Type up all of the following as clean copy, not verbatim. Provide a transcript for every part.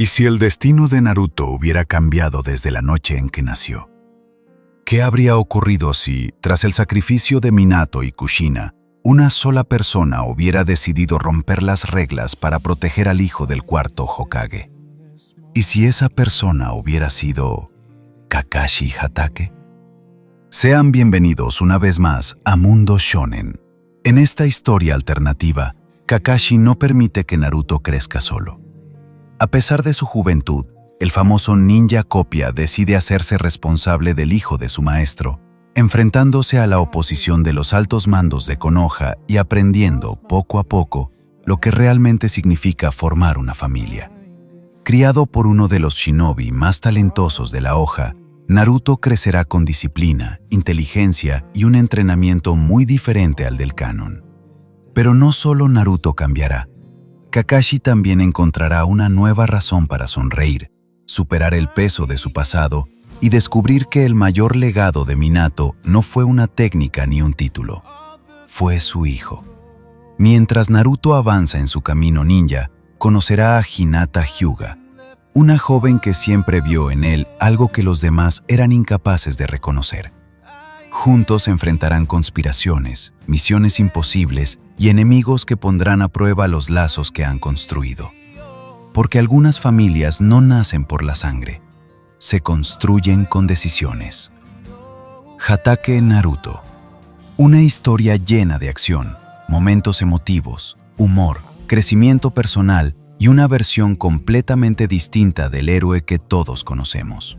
¿Y si el destino de Naruto hubiera cambiado desde la noche en que nació? ¿Qué habría ocurrido si, tras el sacrificio de Minato y Kushina, una sola persona hubiera decidido romper las reglas para proteger al hijo del cuarto Hokage? ¿Y si esa persona hubiera sido Kakashi Hatake? Sean bienvenidos una vez más a Mundo Shonen. En esta historia alternativa, Kakashi no permite que Naruto crezca solo. A pesar de su juventud, el famoso ninja copia decide hacerse responsable del hijo de su maestro, enfrentándose a la oposición de los altos mandos de Konoha y aprendiendo, poco a poco, lo que realmente significa formar una familia. Criado por uno de los shinobi más talentosos de la hoja, Naruto crecerá con disciplina, inteligencia y un entrenamiento muy diferente al del canon. Pero no solo Naruto cambiará. Kakashi también encontrará una nueva razón para sonreír, superar el peso de su pasado y descubrir que el mayor legado de Minato no fue una técnica ni un título, fue su hijo. Mientras Naruto avanza en su camino ninja, conocerá a Hinata Hyuga, una joven que siempre vio en él algo que los demás eran incapaces de reconocer. Juntos enfrentarán conspiraciones, misiones imposibles y enemigos que pondrán a prueba los lazos que han construido. Porque algunas familias no nacen por la sangre, se construyen con decisiones. Hatake Naruto. Una historia llena de acción, momentos emotivos, humor, crecimiento personal y una versión completamente distinta del héroe que todos conocemos.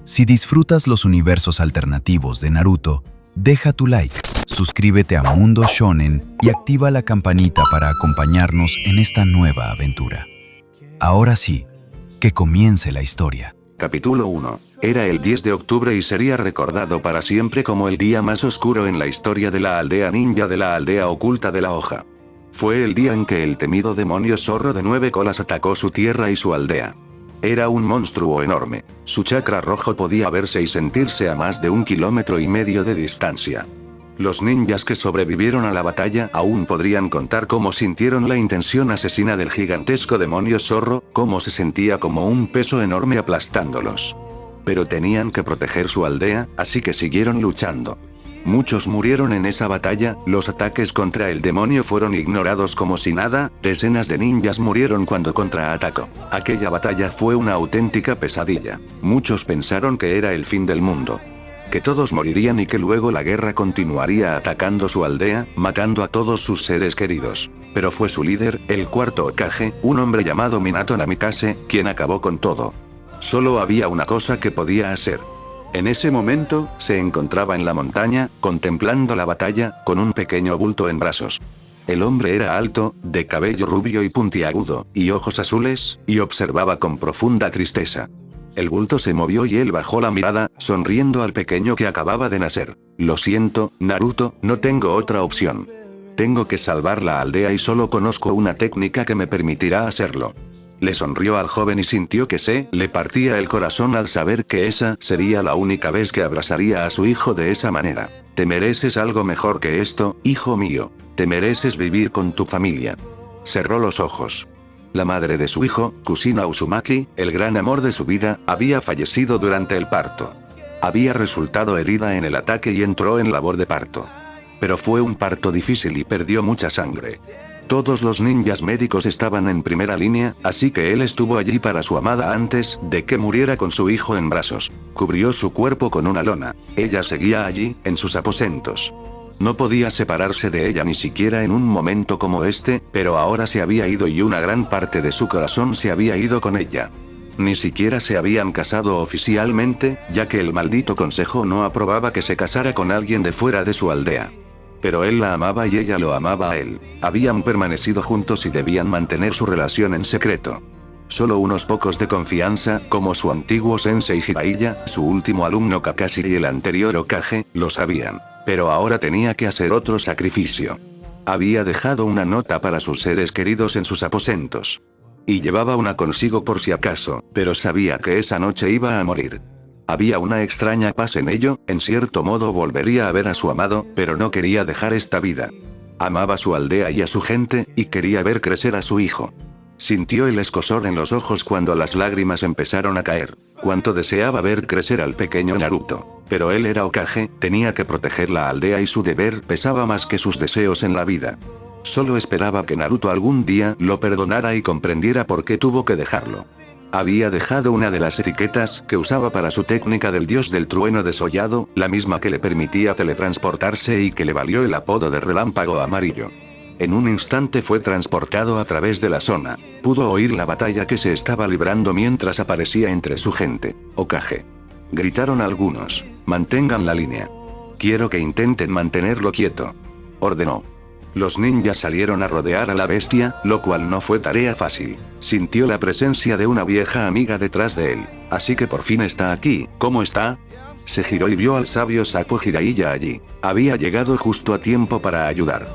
Si disfrutas los universos alternativos de Naruto, deja tu like, suscríbete a Mundo Shonen y activa la campanita para acompañarnos en esta nueva aventura. Ahora sí, que comience la historia. Capítulo 1. Era el 10 de octubre y sería recordado para siempre como el día más oscuro en la historia de la aldea ninja de la aldea oculta de la hoja. Fue el día en que el temido demonio zorro de 9 colas atacó su tierra y su aldea. Era un monstruo enorme. Su chakra rojo podía verse y sentirse a más de 1,5 kilómetros de distancia. Los ninjas que sobrevivieron a la batalla aún podrían contar cómo sintieron la intención asesina del gigantesco demonio zorro, cómo se sentía como un peso enorme aplastándolos. Pero tenían que proteger su aldea, así que siguieron luchando. Muchos murieron en esa batalla, los ataques contra el demonio fueron ignorados como si nada, decenas de ninjas murieron cuando contraatacó. Aquella batalla fue una auténtica pesadilla. Muchos pensaron que era el fin del mundo. Que todos morirían y que luego la guerra continuaría atacando su aldea, matando a todos sus seres queridos. Pero fue su líder, el cuarto Hokage, un hombre llamado Minato Namikaze, quien acabó con todo. Solo había una cosa que podía hacer. En ese momento, se encontraba en la montaña, contemplando la batalla, con un pequeño bulto en brazos. El hombre era alto, de cabello rubio y puntiagudo, y ojos azules, y observaba con profunda tristeza. El bulto se movió y él bajó la mirada, sonriendo al pequeño que acababa de nacer. Lo siento, Naruto, no tengo otra opción. Tengo que salvar la aldea y solo conozco una técnica que me permitirá hacerlo. Le sonrió al joven y sintió que se le partía el corazón al saber que esa sería la única vez que abrazaría a su hijo de esa manera. Te mereces algo mejor que esto, hijo mío. Te mereces vivir con tu familia. Cerró los ojos. La madre de su hijo, Kushina Uzumaki, el gran amor de su vida, había fallecido durante el parto. Había resultado herida en el ataque y entró en labor de parto. Pero fue un parto difícil y perdió mucha sangre. Todos los ninjas médicos estaban en primera línea, así que él estuvo allí para su amada antes de que muriera con su hijo en brazos. Cubrió su cuerpo con una lona. Ella seguía allí, en sus aposentos. No podía separarse de ella ni siquiera en un momento como este, pero ahora se había ido y una gran parte de su corazón se había ido con ella. Ni siquiera se habían casado oficialmente, ya que el maldito consejo no aprobaba que se casara con alguien de fuera de su aldea. Pero él la amaba y ella lo amaba a él. Habían permanecido juntos y debían mantener su relación en secreto. Solo unos pocos de confianza, como su antiguo sensei Jiraiya, su último alumno Kakashi y el anterior Hokage, lo sabían. Pero ahora tenía que hacer otro sacrificio. Había dejado una nota para sus seres queridos en sus aposentos. Y llevaba una consigo por si acaso, pero sabía que esa noche iba a morir. Había una extraña paz en ello, en cierto modo volvería a ver a su amado, pero no quería dejar esta vida. Amaba su aldea y a su gente, y quería ver crecer a su hijo. Sintió el escozor en los ojos cuando las lágrimas empezaron a caer. Cuánto deseaba ver crecer al pequeño Naruto. Pero él era Hokage, tenía que proteger la aldea y su deber pesaba más que sus deseos en la vida. Solo esperaba que Naruto algún día lo perdonara y comprendiera por qué tuvo que dejarlo. Había dejado una de las etiquetas que usaba para su técnica del dios del trueno desollado, la misma que le permitía teletransportarse y que le valió el apodo de relámpago amarillo. En un instante fue transportado a través de la zona. Pudo oír la batalla que se estaba librando mientras aparecía entre su gente. Hokage. Gritaron algunos. Mantengan la línea. Quiero que intenten mantenerlo quieto. Ordenó. Los ninjas salieron a rodear a la bestia, lo cual no fue tarea fácil. Sintió la presencia de una vieja amiga detrás de él. Así que por fin está aquí. ¿Cómo está? Se giró y vio al sabio sapo Jiraiya allí. Había llegado justo a tiempo para ayudar.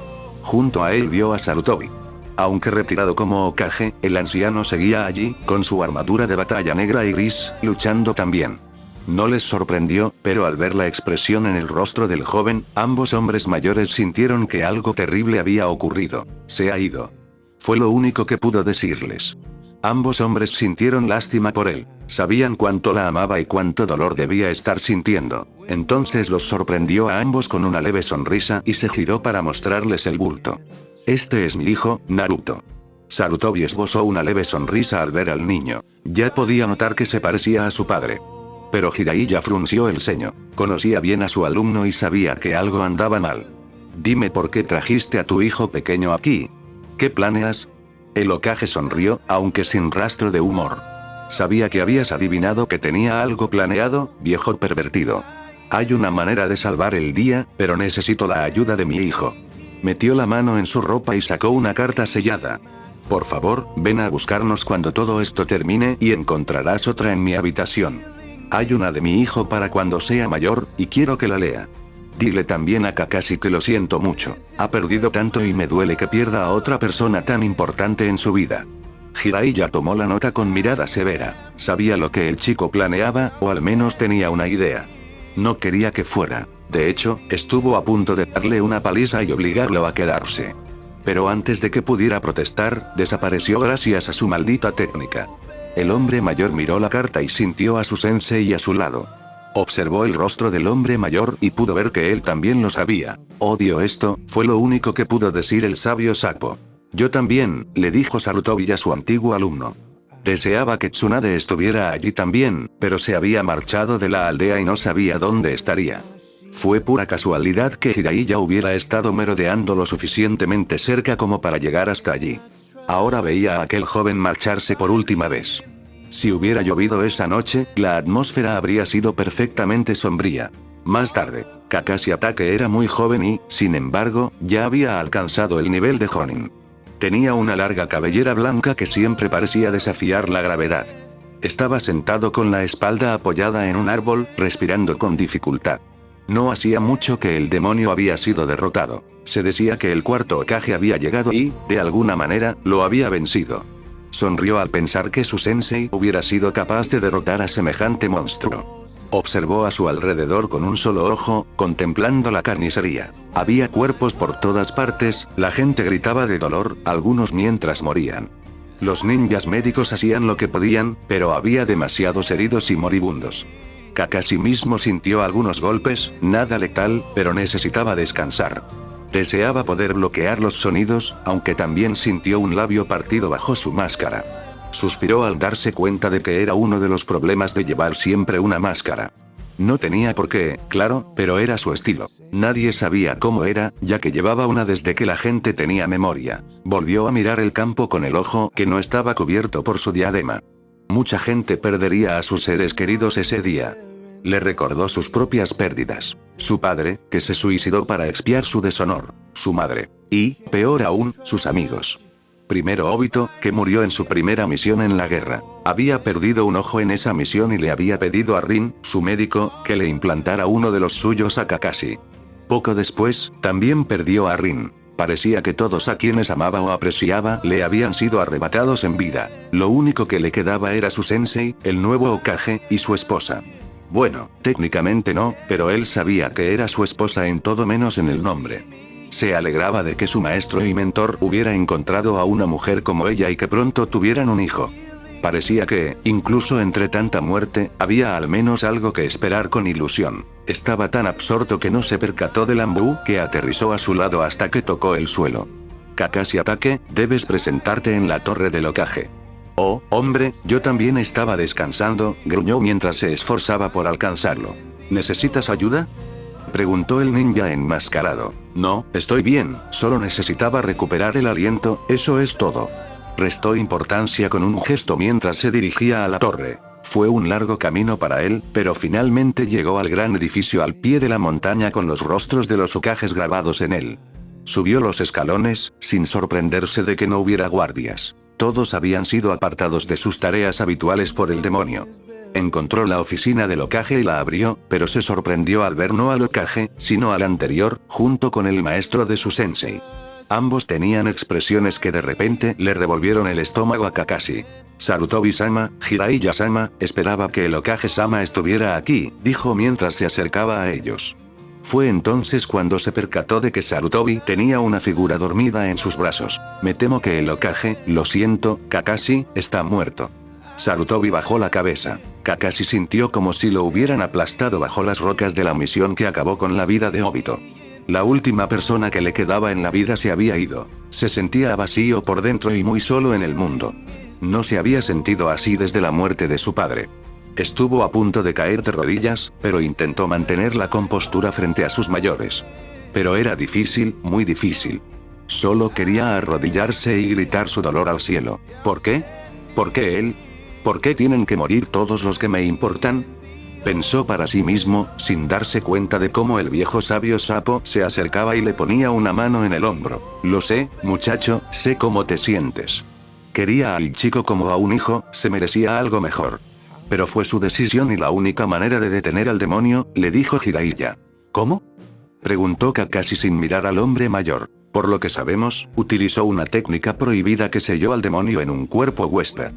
Junto a él vio a Sarutobi. Aunque retirado como Hokage, el anciano seguía allí, con su armadura de batalla negra y gris, luchando también. No les sorprendió, pero al ver la expresión en el rostro del joven, ambos hombres mayores sintieron que algo terrible había ocurrido. Se ha ido. Fue lo único que pudo decirles. Ambos hombres sintieron lástima por él. Sabían cuánto la amaba y cuánto dolor debía estar sintiendo. Entonces los sorprendió a ambos con una leve sonrisa y se giró para mostrarles el bulto. Este es mi hijo, Naruto. Sarutobi esbozó una leve sonrisa al ver al niño. Ya podía notar que se parecía a su padre. Pero Jiraiya frunció el ceño. Conocía bien a su alumno y sabía que algo andaba mal. Dime por qué trajiste a tu hijo pequeño aquí. ¿Qué planeas? El Hokage sonrió, aunque sin rastro de humor. Sabía que habías adivinado que tenía algo planeado, viejo pervertido. Hay una manera de salvar el día, pero necesito la ayuda de mi hijo. Metió la mano en su ropa y sacó una carta sellada. Por favor, ven a buscarnos cuando todo esto termine y encontrarás otra en mi habitación. Hay una de mi hijo para cuando sea mayor, y quiero que la lea. Dile también a Kakashi que lo siento mucho. Ha perdido tanto y me duele que pierda a otra persona tan importante en su vida. Jiraiya tomó la nota con mirada severa. Sabía lo que el chico planeaba, o al menos tenía una idea. No quería que fuera. De hecho, estuvo a punto de darle una paliza y obligarlo a quedarse. Pero antes de que pudiera protestar, desapareció gracias a su maldita técnica. El hombre mayor miró la carta y sintió a su sensei a su lado. Observó el rostro del hombre mayor y pudo ver que él también lo sabía. Odio esto, fue lo único que pudo decir el sabio sapo. Yo también, le dijo Sarutobi a su antiguo alumno. Deseaba que Tsunade estuviera allí también, pero se había marchado de la aldea y no sabía dónde estaría. Fue pura casualidad que Jiraiya hubiera estado merodeando lo suficientemente cerca como para llegar hasta allí. Ahora veía a aquel joven marcharse por última vez. Si hubiera llovido esa noche, la atmósfera habría sido perfectamente sombría. Más tarde, Kakashi Hatake era muy joven y, sin embargo, ya había alcanzado el nivel de Jonin. Tenía una larga cabellera blanca que siempre parecía desafiar la gravedad. Estaba sentado con la espalda apoyada en un árbol, respirando con dificultad. No hacía mucho que el demonio había sido derrotado. Se decía que el cuarto Hokage había llegado y, de alguna manera, lo había vencido. Sonrió al pensar que su sensei hubiera sido capaz de derrotar a semejante monstruo. Observó a su alrededor con un solo ojo, contemplando la carnicería. Había cuerpos por todas partes, la gente gritaba de dolor, algunos mientras morían. Los ninjas médicos hacían lo que podían, pero había demasiados heridos y moribundos. Kakashi mismo sintió algunos golpes, nada letal, pero necesitaba descansar. Deseaba poder bloquear los sonidos, aunque también sintió un labio partido bajo su máscara. Suspiró al darse cuenta de que era uno de los problemas de llevar siempre una máscara. No tenía por qué, claro, pero era su estilo. Nadie sabía cómo era, ya que llevaba una desde que la gente tenía memoria. Volvió a mirar el campo con el ojo que no estaba cubierto por su diadema. Mucha gente perdería a sus seres queridos ese día. Le recordó sus propias pérdidas. Su padre, que se suicidó para expiar su deshonor. Su madre. Y, peor aún, sus amigos. Primero Obito, que murió en su primera misión en la guerra. Había perdido un ojo en esa misión y le había pedido a Rin, su médico, que le implantara uno de los suyos a Kakashi. Poco después, también perdió a Rin. Parecía que todos a quienes amaba o apreciaba le habían sido arrebatados en vida. Lo único que le quedaba era su sensei, el nuevo Hokage, y su esposa. Bueno, técnicamente no, pero él sabía que era su esposa en todo menos en el nombre. Se alegraba de que su maestro y mentor hubiera encontrado a una mujer como ella y que pronto tuvieran un hijo. Parecía que, incluso entre tanta muerte, había al menos algo que esperar con ilusión. Estaba tan absorto que no se percató del ambú que aterrizó a su lado hasta que tocó el suelo. Kakashi Ataque, debes presentarte en la torre del Hokage. Oh, hombre, yo también estaba descansando, gruñó mientras se esforzaba por alcanzarlo. ¿Necesitas ayuda?, preguntó el ninja enmascarado. No, estoy bien, solo necesitaba recuperar el aliento, eso es todo. Restó importancia con un gesto mientras se dirigía a la torre. Fue un largo camino para él, pero finalmente llegó al gran edificio al pie de la montaña con los rostros de los Hokages grabados en él. Subió los escalones, sin sorprenderse de que no hubiera guardias. Todos habían sido apartados de sus tareas habituales por el demonio. Encontró la oficina del Hokage y la abrió, pero se sorprendió al ver no al Hokage, sino al anterior, junto con el maestro de su sensei. Ambos tenían expresiones que de repente le revolvieron el estómago a Kakashi. Sarutobi-sama, Jiraiya-sama, esperaba que el Hokage-sama estuviera aquí, dijo mientras se acercaba a ellos. Fue entonces cuando se percató de que Sarutobi tenía una figura dormida en sus brazos. Me temo que el Hokage, lo siento, Kakashi, está muerto. Sarutobi bajó la cabeza. Kakashi sintió como si lo hubieran aplastado bajo las rocas de la misión que acabó con la vida de Obito. La última persona que le quedaba en la vida se había ido. Se sentía vacío por dentro y muy solo en el mundo. No se había sentido así desde la muerte de su padre. Estuvo a punto de caer de rodillas, pero intentó mantener la compostura frente a sus mayores. Pero era difícil, muy difícil. Solo quería arrodillarse y gritar su dolor al cielo. ¿Por qué? ¿Por qué él? ¿Por qué tienen que morir todos los que me importan? Pensó para sí mismo, sin darse cuenta de cómo el viejo sabio sapo se acercaba y le ponía una mano en el hombro. Lo sé, muchacho, sé cómo te sientes. Quería al chico como a un hijo, se merecía algo mejor. Pero fue su decisión y la única manera de detener al demonio, le dijo Jiraiya. ¿Cómo?, preguntó Kakashi sin mirar al hombre mayor. Por lo que sabemos, utilizó una técnica prohibida que selló al demonio en un cuerpo huésped.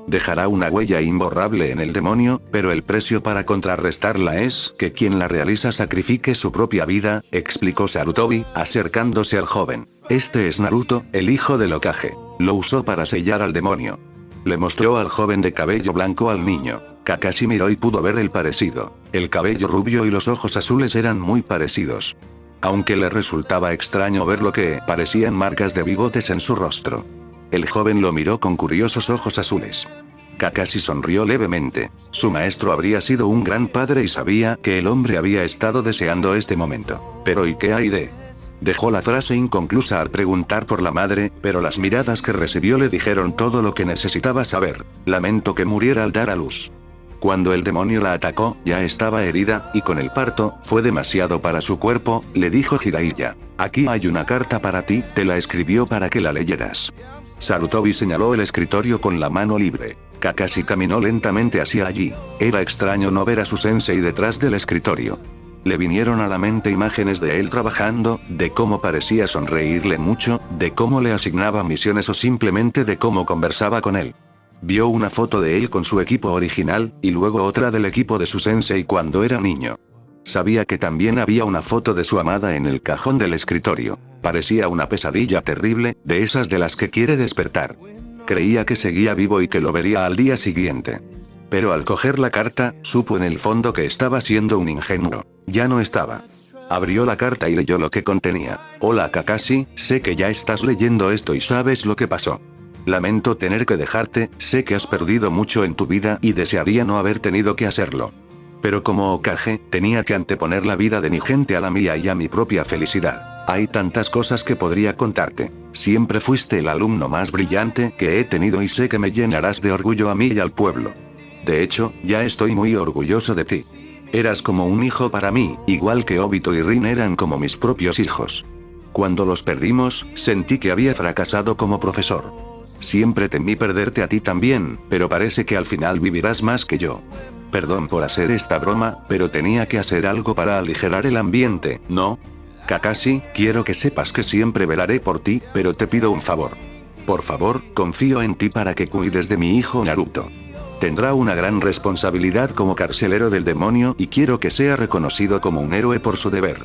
Dejará una huella imborrable en el demonio, pero el precio para contrarrestarla es que quien la realiza sacrifique su propia vida, explicó Sarutobi, acercándose al joven. Este es Naruto, el hijo del Hokage. Lo usó para sellar al demonio. Le mostró al joven de cabello blanco al niño. Kakashi miró y pudo ver el parecido. El cabello rubio y los ojos azules eran muy parecidos. Aunque le resultaba extraño ver lo que parecían marcas de bigotes en su rostro. El joven lo miró con curiosos ojos azules. Kakashi sonrió levemente. Su maestro habría sido un gran padre y sabía que el hombre había estado deseando este momento. Pero ¿y qué hay de? Dejó la frase inconclusa al preguntar por la madre, pero las miradas que recibió le dijeron todo lo que necesitaba saber. Lamento que muriera al dar a luz. Cuando el demonio la atacó, ya estaba herida, y con el parto, fue demasiado para su cuerpo, le dijo Jiraiya. Aquí hay una carta para ti, te la escribió para que la leyeras. Sarutobi señaló el escritorio con la mano libre. Kakashi caminó lentamente hacia allí. Era extraño no ver a su sensei detrás del escritorio. Le vinieron a la mente imágenes de él trabajando, de cómo parecía sonreírle mucho, de cómo le asignaba misiones o simplemente de cómo conversaba con él. Vio una foto de él con su equipo original, y luego otra del equipo de su sensei cuando era niño. Sabía que también había una foto de su amada en el cajón del escritorio. Parecía una pesadilla terrible, de esas de las que quiere despertar. Creía que seguía vivo y que lo vería al día siguiente. Pero al coger la carta, supo en el fondo que estaba siendo un ingenuo. Ya no estaba. Abrió la carta y leyó lo que contenía. Hola Kakashi, sé que ya estás leyendo esto y sabes lo que pasó. Lamento tener que dejarte, sé que has perdido mucho en tu vida y desearía no haber tenido que hacerlo. Pero como Hokage, tenía que anteponer la vida de mi gente a la mía y a mi propia felicidad. Hay tantas cosas que podría contarte. Siempre fuiste el alumno más brillante que he tenido y sé que me llenarás de orgullo a mí y al pueblo. De hecho, ya estoy muy orgulloso de ti. Eras como un hijo para mí, igual que Obito y Rin eran como mis propios hijos. Cuando los perdimos, sentí que había fracasado como profesor. Siempre temí perderte a ti también, pero parece que al final vivirás más que yo. Perdón por hacer esta broma, pero tenía que hacer algo para aligerar el ambiente, ¿no? Kakashi, quiero que sepas que siempre velaré por ti, pero te pido un favor. Por favor, confío en ti para que cuides de mi hijo Naruto. Tendrá una gran responsabilidad como carcelero del demonio y quiero que sea reconocido como un héroe por su deber.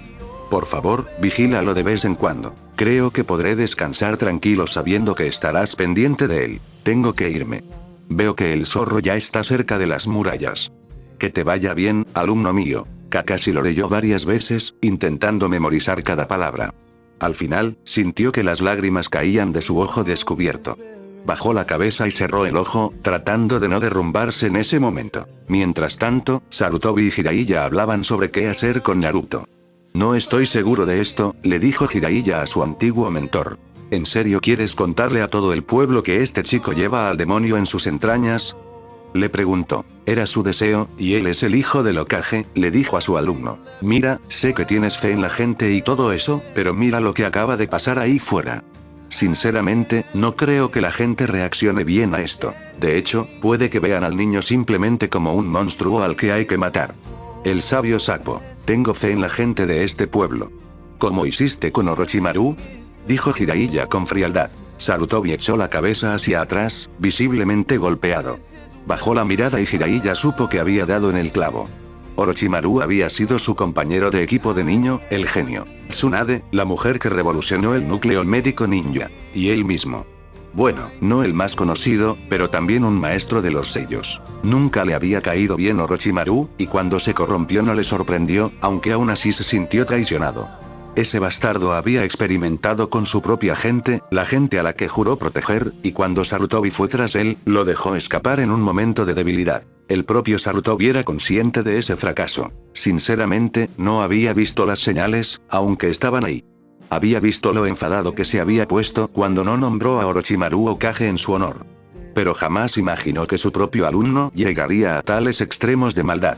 Por favor, vigílalo de vez en cuando. Creo que podré descansar tranquilo sabiendo que estarás pendiente de él. Tengo que irme. Veo que el zorro ya está cerca de las murallas. Que te vaya bien, alumno mío. Kakashi lo leyó varias veces, intentando memorizar cada palabra. Al final, sintió que las lágrimas caían de su ojo descubierto. Bajó la cabeza y cerró el ojo, tratando de no derrumbarse en ese momento. Mientras tanto, Sarutobi y Jiraiya hablaban sobre qué hacer con Naruto. No estoy seguro de esto, le dijo Jiraiya a su antiguo mentor. ¿En serio quieres contarle a todo el pueblo que este chico lleva al demonio en sus entrañas? Le preguntó. Era su deseo, y él es el hijo del Hokage, le dijo a su alumno. Mira, sé que tienes fe en la gente y todo eso, pero mira lo que acaba de pasar ahí fuera. Sinceramente, no creo que la gente reaccione bien a esto. De hecho, puede que vean al niño simplemente como un monstruo al que hay que matar. El sabio sapo. Tengo fe en la gente de este pueblo. ¿Cómo hiciste con Orochimaru? Dijo Jiraiya con frialdad. Sarutobi echó la cabeza hacia atrás, visiblemente golpeado. Bajó la mirada y Jiraiya supo que había dado en el clavo. Orochimaru había sido su compañero de equipo de niño, el genio. Tsunade, la mujer que revolucionó el núcleo médico ninja. Y él mismo. Bueno, no el más conocido, pero también un maestro de los sellos. Nunca le había caído bien Orochimaru, y cuando se corrompió no le sorprendió, aunque aún así se sintió traicionado. Ese bastardo había experimentado con su propia gente, la gente a la que juró proteger, y cuando Sarutobi fue tras él, lo dejó escapar en un momento de debilidad. El propio Sarutobi era consciente de ese fracaso. Sinceramente, no había visto las señales, aunque estaban ahí. Había visto lo enfadado que se había puesto cuando no nombró a Orochimaru Hokage en su honor. Pero jamás imaginó que su propio alumno llegaría a tales extremos de maldad.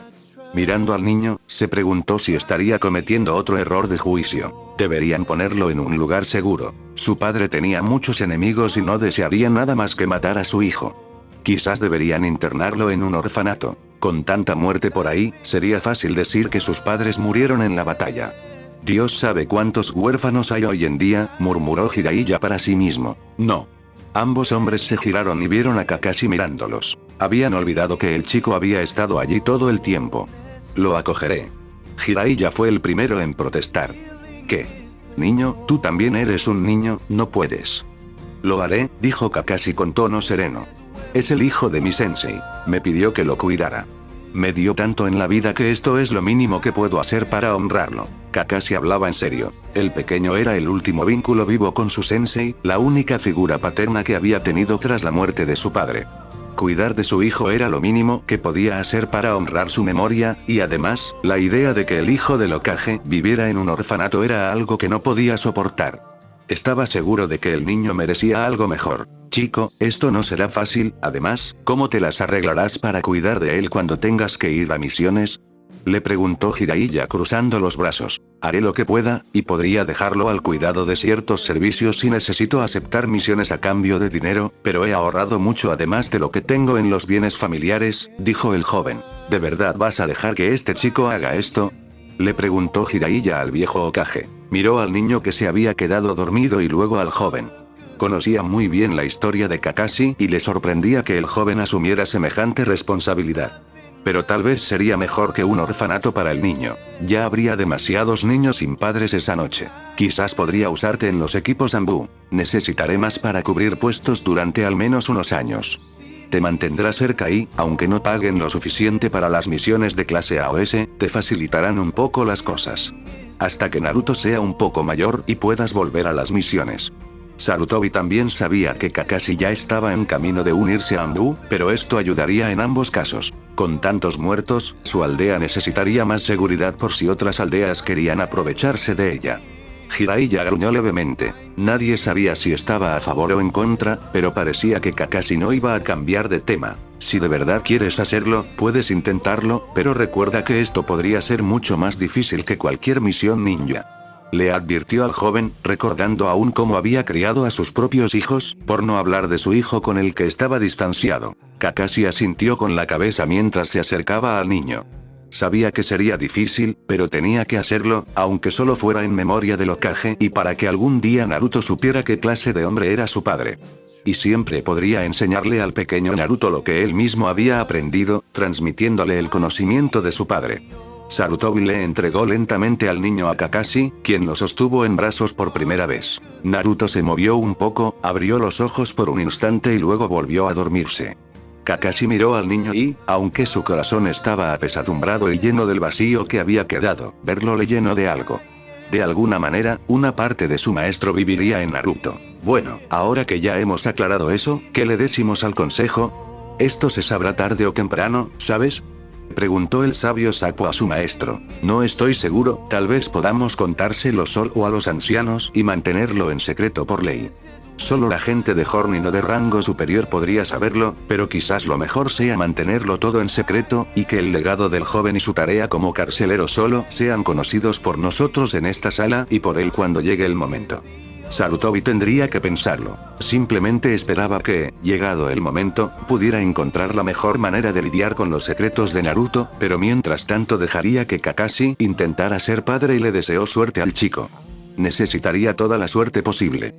Mirando al niño, se preguntó si estaría cometiendo otro error de juicio. Deberían ponerlo en un lugar seguro. Su padre tenía muchos enemigos y no desearía nada más que matar a su hijo. Quizás deberían internarlo en un orfanato. Con tanta muerte por ahí, sería fácil decir que sus padres murieron en la batalla. Dios sabe cuántos huérfanos hay hoy en día, murmuró Jiraiya para sí mismo. No. Ambos hombres se giraron y vieron a Kakashi mirándolos. Habían olvidado que el chico había estado allí todo el tiempo. Lo acogeré. Jiraiya fue el primero en protestar. ¿Qué? Niño, tú también eres un niño, no puedes. Lo haré, dijo Kakashi con tono sereno. Es el hijo de mi sensei. Me pidió que lo cuidara. Me dio tanto en la vida que esto es lo mínimo que puedo hacer para honrarlo. Kakashi hablaba en serio. El pequeño era el último vínculo vivo con su sensei, la única figura paterna que había tenido tras la muerte de su padre. Cuidar de su hijo era lo mínimo que podía hacer para honrar su memoria, y además, la idea de que el hijo del Hokage viviera en un orfanato era algo que no podía soportar. Estaba seguro de que el niño merecía algo mejor. Chico, esto no será fácil, además, ¿cómo te las arreglarás para cuidar de él cuando tengas que ir a misiones? Le preguntó Jiraiya cruzando los brazos. Haré lo que pueda, y podría dejarlo al cuidado de ciertos servicios si necesito aceptar misiones a cambio de dinero, pero he ahorrado mucho además de lo que tengo en los bienes familiares, dijo el joven. ¿De verdad vas a dejar que este chico haga esto? Le preguntó Jiraiya al viejo Hokage. Miró al niño que se había quedado dormido y luego al joven. Conocía muy bien la historia de Kakashi y le sorprendía que el joven asumiera semejante responsabilidad. Pero tal vez sería mejor que un orfanato para el niño. Ya habría demasiados niños sin padres esa noche. Quizás podría usarte en los equipos Anbu. Necesitaré más para cubrir puestos durante al menos unos años. Te mantendrás cerca y, aunque no paguen lo suficiente para las misiones de clase A o S, te facilitarán un poco las cosas. Hasta que Naruto sea un poco mayor y puedas volver a las misiones. Sarutobi también sabía que Kakashi ya estaba en camino de unirse a Anbu, pero esto ayudaría en ambos casos. Con tantos muertos, su aldea necesitaría más seguridad por si otras aldeas querían aprovecharse de ella. Jiraiya gruñó levemente. Nadie sabía si estaba a favor o en contra, pero parecía que Kakashi no iba a cambiar de tema. Si de verdad quieres hacerlo, puedes intentarlo, pero recuerda que esto podría ser mucho más difícil que cualquier misión ninja. Le advirtió al joven, recordando aún cómo había criado a sus propios hijos, por no hablar de su hijo con el que estaba distanciado. Kakashi asintió con la cabeza mientras se acercaba al niño. Sabía que sería difícil, pero tenía que hacerlo, aunque solo fuera en memoria del Hokage y para que algún día Naruto supiera qué clase de hombre era su padre. Y siempre podría enseñarle al pequeño Naruto lo que él mismo había aprendido, transmitiéndole el conocimiento de su padre. Sarutobi le entregó lentamente al niño a Kakashi, quien lo sostuvo en brazos por primera vez. Naruto se movió un poco, abrió los ojos por un instante y luego volvió a dormirse. Kakashi miró al niño y, aunque su corazón estaba apesadumbrado y lleno del vacío que había quedado, verlo le llenó de algo. De alguna manera, una parte de su maestro viviría en Naruto. Bueno, ahora que ya hemos aclarado eso, ¿qué le decimos al consejo? Esto se sabrá tarde o temprano, ¿sabes? Preguntó el sabio Sapo a su maestro. No estoy seguro, tal vez podamos contárselo solo a los ancianos y mantenerlo en secreto por ley. Solo la gente de Jonin o de rango superior podría saberlo, pero quizás lo mejor sea mantenerlo todo en secreto, y que el legado del joven y su tarea como carcelero solo sean conocidos por nosotros en esta sala y por él cuando llegue el momento. Sarutobi tendría que pensarlo. Simplemente esperaba que, llegado el momento, pudiera encontrar la mejor manera de lidiar con los secretos de Naruto, pero mientras tanto dejaría que Kakashi intentara ser padre y le deseó suerte al chico. Necesitaría toda la suerte posible.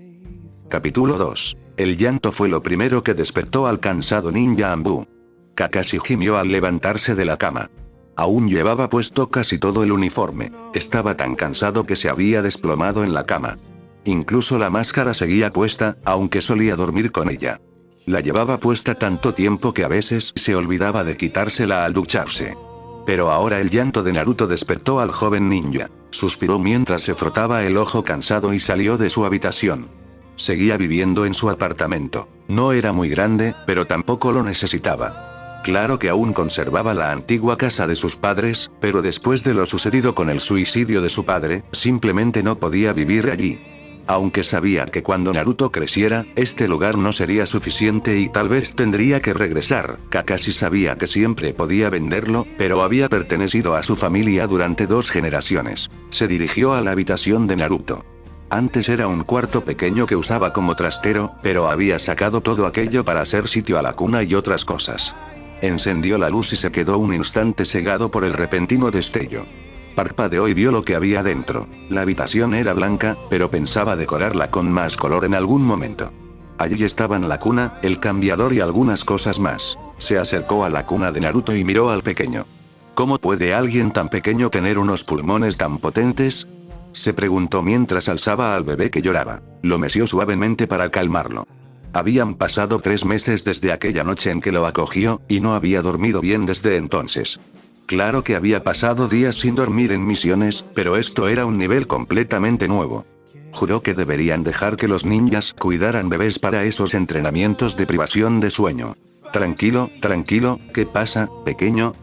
Capítulo 2. El llanto fue lo primero que despertó al cansado ninja Anbu. Kakashi gimió al levantarse de la cama. Aún llevaba puesto casi todo el uniforme. Estaba tan cansado que se había desplomado en la cama. Incluso la máscara seguía puesta, aunque solía dormir con ella. La llevaba puesta tanto tiempo que a veces se olvidaba de quitársela al ducharse. Pero ahora el llanto de Naruto despertó al joven ninja. Suspiró mientras se frotaba el ojo cansado y salió de su habitación. Seguía viviendo en su apartamento. No era muy grande, pero tampoco lo necesitaba. Claro que aún conservaba la antigua casa de sus padres, pero después de lo sucedido con el suicidio de su padre, simplemente no podía vivir allí. Aunque sabía que cuando Naruto creciera, este lugar no sería suficiente y tal vez tendría que regresar, Kakashi sabía que siempre podía venderlo, pero había pertenecido a su familia durante 2 generaciones. Se dirigió a la habitación de Naruto. Antes era un cuarto pequeño que usaba como trastero, pero había sacado todo aquello para hacer sitio a la cuna y otras cosas. Encendió la luz y se quedó un instante cegado por el repentino destello. Parpadeó y vio lo que había dentro. La habitación era blanca, pero pensaba decorarla con más color en algún momento. Allí estaban la cuna, el cambiador y algunas cosas más. Se acercó a la cuna de Naruto y miró al pequeño. ¿Cómo puede alguien tan pequeño tener unos pulmones tan potentes? Se preguntó mientras alzaba al bebé que lloraba. Lo meció suavemente para calmarlo. Habían pasado 3 meses desde aquella noche en que lo acogió, y no había dormido bien desde entonces. Claro que había pasado días sin dormir en misiones, pero esto era un nivel completamente nuevo. Juró que deberían dejar que los ninjas cuidaran bebés para esos entrenamientos de privación de sueño. Tranquilo, tranquilo, ¿qué pasa, pequeño?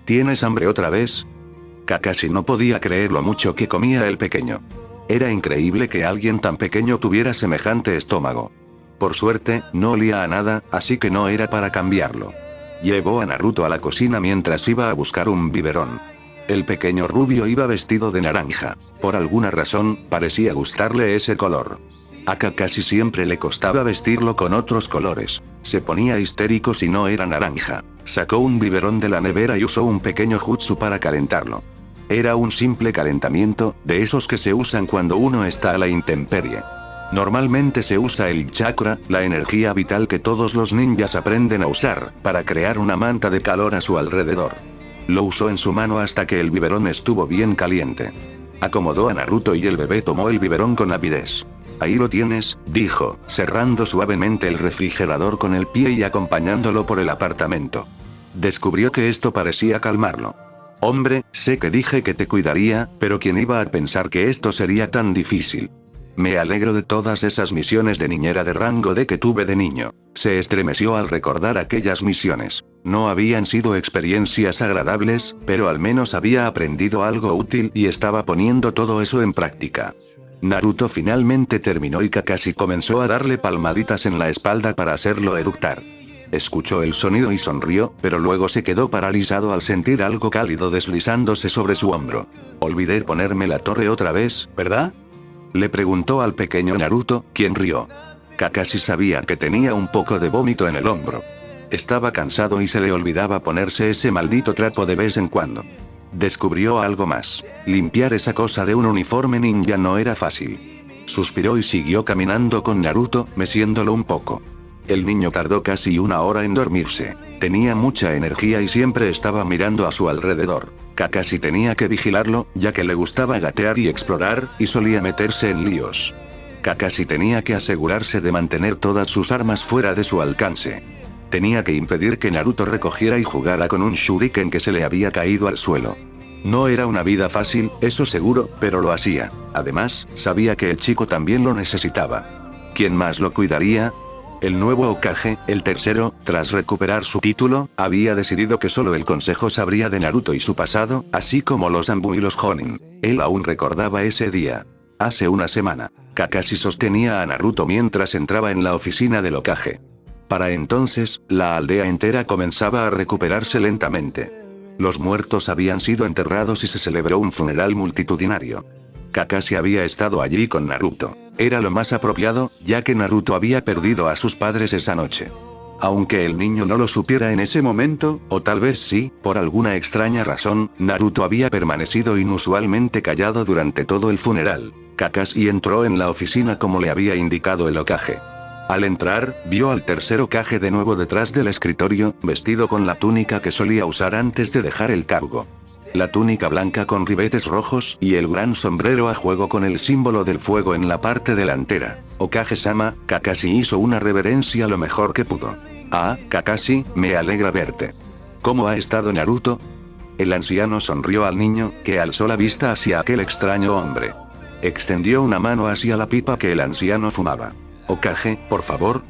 ¿Tienes hambre otra vez? Kakashi no podía creer lo mucho que comía el pequeño. Era increíble que alguien tan pequeño tuviera semejante estómago. Por suerte, no olía a nada, así que no era para cambiarlo. Llevó a Naruto a la cocina mientras iba a buscar un biberón. El pequeño rubio iba vestido de naranja. Por alguna razón, parecía gustarle ese color. A Kakashi siempre le costaba vestirlo con otros colores. Se ponía histérico si no era naranja. Sacó un biberón de la nevera y usó un pequeño jutsu para calentarlo. Era un simple calentamiento, de esos que se usan cuando uno está a la intemperie. Normalmente se usa el chakra, la energía vital que todos los ninjas aprenden a usar, para crear una manta de calor a su alrededor. Lo usó en su mano hasta que el biberón estuvo bien caliente. Acomodó a Naruto y el bebé tomó el biberón con avidez. Ahí lo tienes, dijo, cerrando suavemente el refrigerador con el pie y acompañándolo por el apartamento. Descubrió que esto parecía calmarlo. Hombre, sé que dije que te cuidaría, pero ¿quién iba a pensar que esto sería tan difícil? Me alegro de todas esas misiones de niñera de rango D que tuve de niño. Se estremeció al recordar aquellas misiones. No habían sido experiencias agradables, pero al menos había aprendido algo útil y estaba poniendo todo eso en práctica. Naruto finalmente terminó y Kakashi comenzó a darle palmaditas en la espalda para hacerlo eructar. Escuchó el sonido y sonrió, pero luego se quedó paralizado al sentir algo cálido deslizándose sobre su hombro. Olvidé ponerme la torre otra vez, ¿verdad? Le preguntó al pequeño Naruto, quien rió. Kakashi sabía que tenía un poco de vómito en el hombro. Estaba cansado y se le olvidaba ponerse ese maldito trapo de vez en cuando. Descubrió algo más. Limpiar esa cosa de un uniforme ninja no era fácil. Suspiró y siguió caminando con Naruto, meciéndolo un poco. El niño tardó casi una hora en dormirse. Tenía mucha energía y siempre estaba mirando a su alrededor. Kakashi tenía que vigilarlo, ya que le gustaba gatear y explorar, y solía meterse en líos. Kakashi tenía que asegurarse de mantener todas sus armas fuera de su alcance. Tenía que impedir que Naruto recogiera y jugara con un shuriken que se le había caído al suelo. No era una vida fácil, eso seguro, pero lo hacía. Además, sabía que el chico también lo necesitaba. ¿Quién más lo cuidaría? El nuevo Hokage, el tercero, tras recuperar su título, había decidido que solo el consejo sabría de Naruto y su pasado, así como los Anbu y los Jonin. Él aún recordaba ese día. Hace una semana, Kakashi sostenía a Naruto mientras entraba en la oficina del Hokage. Para entonces, la aldea entera comenzaba a recuperarse lentamente. Los muertos habían sido enterrados y se celebró un funeral multitudinario. Kakashi había estado allí con Naruto. Era lo más apropiado, ya que Naruto había perdido a sus padres esa noche. Aunque el niño no lo supiera en ese momento, o tal vez sí, por alguna extraña razón, Naruto había permanecido inusualmente callado durante todo el funeral. Kakashi entró en la oficina como le había indicado el Hokage. Al entrar, vio al tercer Hokage de nuevo detrás del escritorio, vestido con la túnica que solía usar antes de dejar el cargo. La túnica blanca con ribetes rojos y el gran sombrero a juego con el símbolo del fuego en la parte delantera. Hokage-sama, Kakashi hizo una reverencia lo mejor que pudo. Ah, Kakashi, me alegra verte. ¿Cómo ha estado Naruto? El anciano sonrió al niño, que alzó la vista hacia aquel extraño hombre. Extendió una mano hacia la pipa que el anciano fumaba. Hokage, por favor,